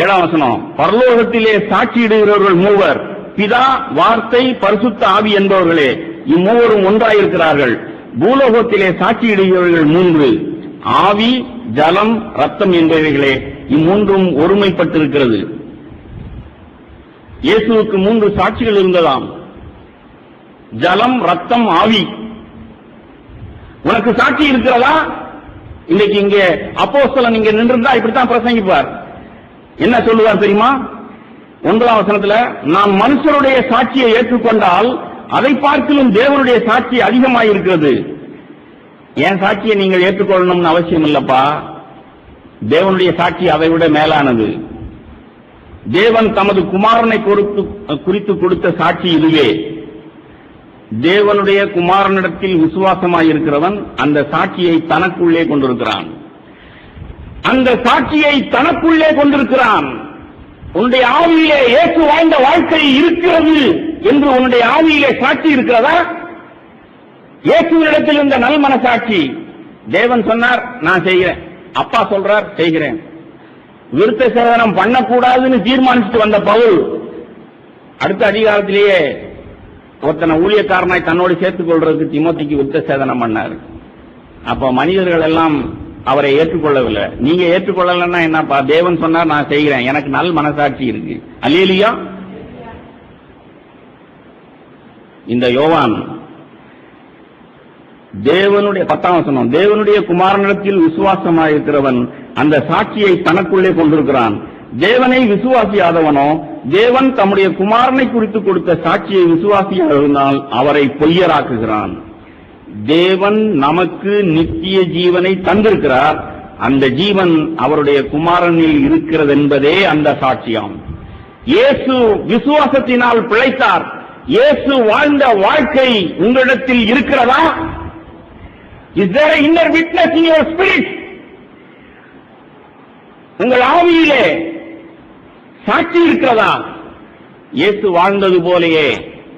7ஆம் வசனம், பரலோகத்திலே சாட்சியிடுகிறவர்கள் மூவர், பிதா, வார்த்தை, பரிசுத்த ஆவி என்பவர்களே, இம்மூவரும் ஒன்றாயிருக்கிறார்கள். பூலோகத்திலே சாட்சியிடுகிறவர்கள் 3, ஆவி, ஜலம், ரத்தம் என்பவைகளே, இம்மூன்றும் ஒருமைப்பட்டிருக்கிறது. இயேசுவுக்கு 3 சாட்சிகள் இருந்ததாம், ஜலம், ரத்தம், ஆவி. உனக்கு சாட்சி இருக்கிறதா? இன்னைக்கு இங்கே அப்போஸ்தலன் இங்க நின்றிருந்தா இப்படித்தான் பிரசங்கிப்பார். என்ன சொல்லுவார் தெரியுமா? 1ஆம் வசனத்துல, நாம் மனுஷருடைய சாட்சியை ஏற்றுக்கொண்டால் அதை பார்க்கிலும் தேவனுடைய சாட்சி அதிகமாயிருக்கிறது. என் சாட்சியை நீங்கள் ஏற்றுக்கொள்ளணும்னு அவசியம் இல்லப்பா, தேவனுடைய சாட்சி அதை விட மேலானது. தேவன் தமது குமாரனை குறித்து கொடுத்த சாட்சி இதுவே. தேவனுடைய குமாரனிடத்தில் விசுவாசமாயிருக்கிறவன் அந்த சாட்சியை தனக்குள்ளே கொண்டிருக்கிறான். அந்த சாட்சியை தனக்குள்ளே கொண்டிருக்கிறான். உன்னுடைய ஆவியிலே இயேசு வாழ்ந்த வாழ்க்கை இருக்கிறது என்று உன்னுடைய ஆவியிலே சாட்சி இருக்கிறதா? இயேசுவினிடத்தில் இருந்த நல் மனசாட்சி. தேவன் சொன்னார், நான் செய்கிறேன். அப்பா சொல்றார், செய்கிறேன். விருத்த சேதனம் பண்ணக்கூடாதுன்னு தீர்மானிச்சுட்டு வந்த பவுல் அடுத்த அதிகாரத்திலேயே ஒருத்தனை ஊழியக்காரனாய் தன்னோடு சேர்த்துக் கொள்றதுக்கு தீமோத்தேயுக்கு விருத்த சேதனம் பண்ணார். அப்ப மனிதர்கள் எல்லாம் அவரை ஏற்றுக்கொள்ளவில்லை. நீங்க ஏற்றுக்கொள்ளலன்னா என்னப்பா? தேவன் சொன்னார், நான் செய்கிறேன், எனக்கு நல் மனசாட்சி இருக்கு. அல்லேலூயா. இந்த யோவான் தேவனுடைய 10ஆம் வசனம், தேவனுடைய குமாரனிடத்தில் விசுவாசமாயிருக்கிறவன் அந்த சாட்சியை தனக்குள்ளே கொண்டிருக்கிறான். தேவனை விசுவாசியாதவனோ தேவன் தம்முடைய குமாரனை குறித்து கொடுத்த சாட்சியை விசுவாசியாதவனால் அவரை பொய்யராக்குகிறான். தேவன் நமக்கு நித்திய ஜீவனை தந்திருக்கிறார். அந்த ஜீவன் அவருடைய குமாரனில் இருக்கிறது என்பதே அந்த சாட்சியம். இயேசு விசுவாசத்தினால் பிழைத்தார். இயேசு வாழ்ந்த வாழ்க்கை உங்களிடத்தில் இருக்கிறதா? Is there an inner witness in your spirit? உங்கள் ஆவியிலே சாட்சி இருக்கிறதா? இயேசு வாழ்ந்தது போலேயே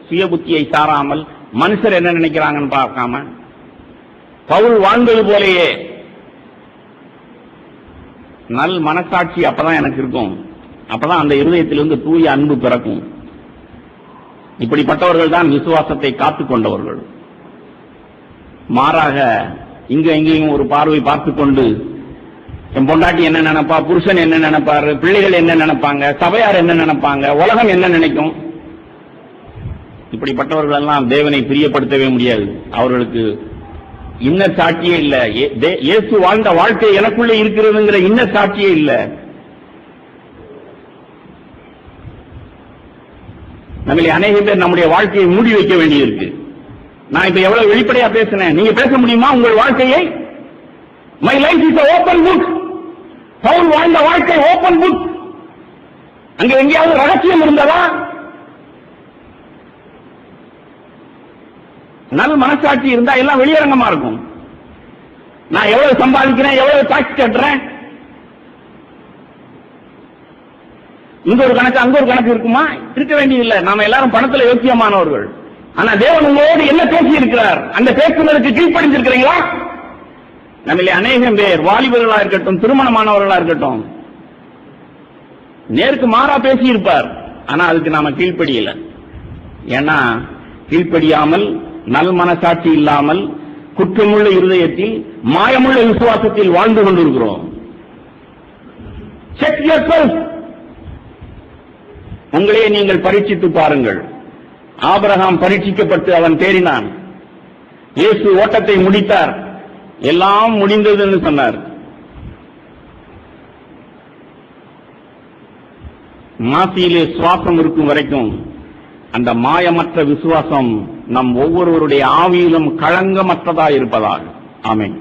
சுய புத்தியை சாராமல் மனுஷர் என்ன நினைக்கிறாங்கன்னு பார்க்காம பவுல் வாழ்ந்தது போலேயே நல் மனசாட்சி அப்பதான் எனக்கு இருக்கும். அப்பதான் அந்த இருதயத்திலிருந்து தூய அன்பு பிறக்கும். இப்படிப்பட்டவர்கள் தான் விசுவாசத்தை காத்துக் கொண்டவர்கள். மாறாக இங்க எங்கேயும் ஒரு பார்வை பார்த்துக் கொண்டு என் பொண்டாட்டி என்ன நினைப்பா, புருஷன் என்ன நினைப்பாரு, பிள்ளைகள் என்ன நினைப்பாங்க, சபையார் என்ன நினைப்பாங்க, உலகம் என்ன நினைக்கும், இப்படிப்பட்டவர்கள் எல்லாம் தேவனை பிரியப்படுத்தவே முடியாது. அவர்களுக்கு இன்ன சாட்சியே இல்ல. இயேசு வாழ்ந்த வாழ்க்கை எனக்குள்ளே இருக்கிறதுங்கிற இன்ன சாட்சியே இல்ல. நம்மளை அநேக பேர் நம்முடைய வாழ்க்கையை மூடி வைக்க வேண்டியிருக்கு. நான் இப்ப எவ்வளவு வெளிப்படையா பேசினேன், நீங்க பேச முடியுமா உங்கள் வாழ்க்கையை? My life is open book. Paul வாழ்ந்த வாழ்க்கை ஓபன் புக். அங்க எங்கேயாவது ரகசியம் இருந்ததா? நல் மனசாட்சி இருந்தா எல்லாம் வெளியரங்கமா இருக்கும். நான் எவ்வளவு சம்பாதிக்கிறேன், எவ்வளவு டாக்ஸ் கட்டுறேன், இங்க ஒரு கணக்கு அங்க ஒரு கணக்கு இருக்குமா? இருக்க வேண்டியதில்லை. நாம எல்லாரும் பணத்துல யோக்கியமானவர்கள். ஆனா தேவன் உங்களோடு என்ன பேசி இருக்கிறார்? அந்த பேசுனதுக்கு கீழ்ப்படிஞ்சிருக்கிறீங்களா? நம்மள அநேகம் பேர் வாலிபர்களா இருக்கட்டும், திருமணமானவர்களா இருக்கட்டும், நேருக்கு மாறா பேசி இருப்பார். ஆனா அதுக்கு நாம கீழ்ப்படியல. ஏன்னா கீழ்ப்படியாமல், நல் மனசாட்சி இல்லாமல், குற்றமுள்ள இருதயத்தில், மாயமுள்ள விசுவாசத்தில் வாழ்ந்து கொண்டிருக்கிறோம். Check yourself. உங்களே நீங்கள் பரீட்சித்து பாருங்கள். ஆபிரகாம் பரீட்சிக்கப்பட்டு அவன் தேறினான். இயேசு ஓட்டத்தை முடித்தார். எல்லாம் முடிந்ததுன்னு சொன்னார். மாசியிலே சுவாசம் இருக்கும் வரைக்கும் அந்த மாயமற்ற விசுவாசம் நம் ஒவ்வொருவருடைய ஆவியிலும் களங்கமற்றதா இருப்பதாக. ஆமென்.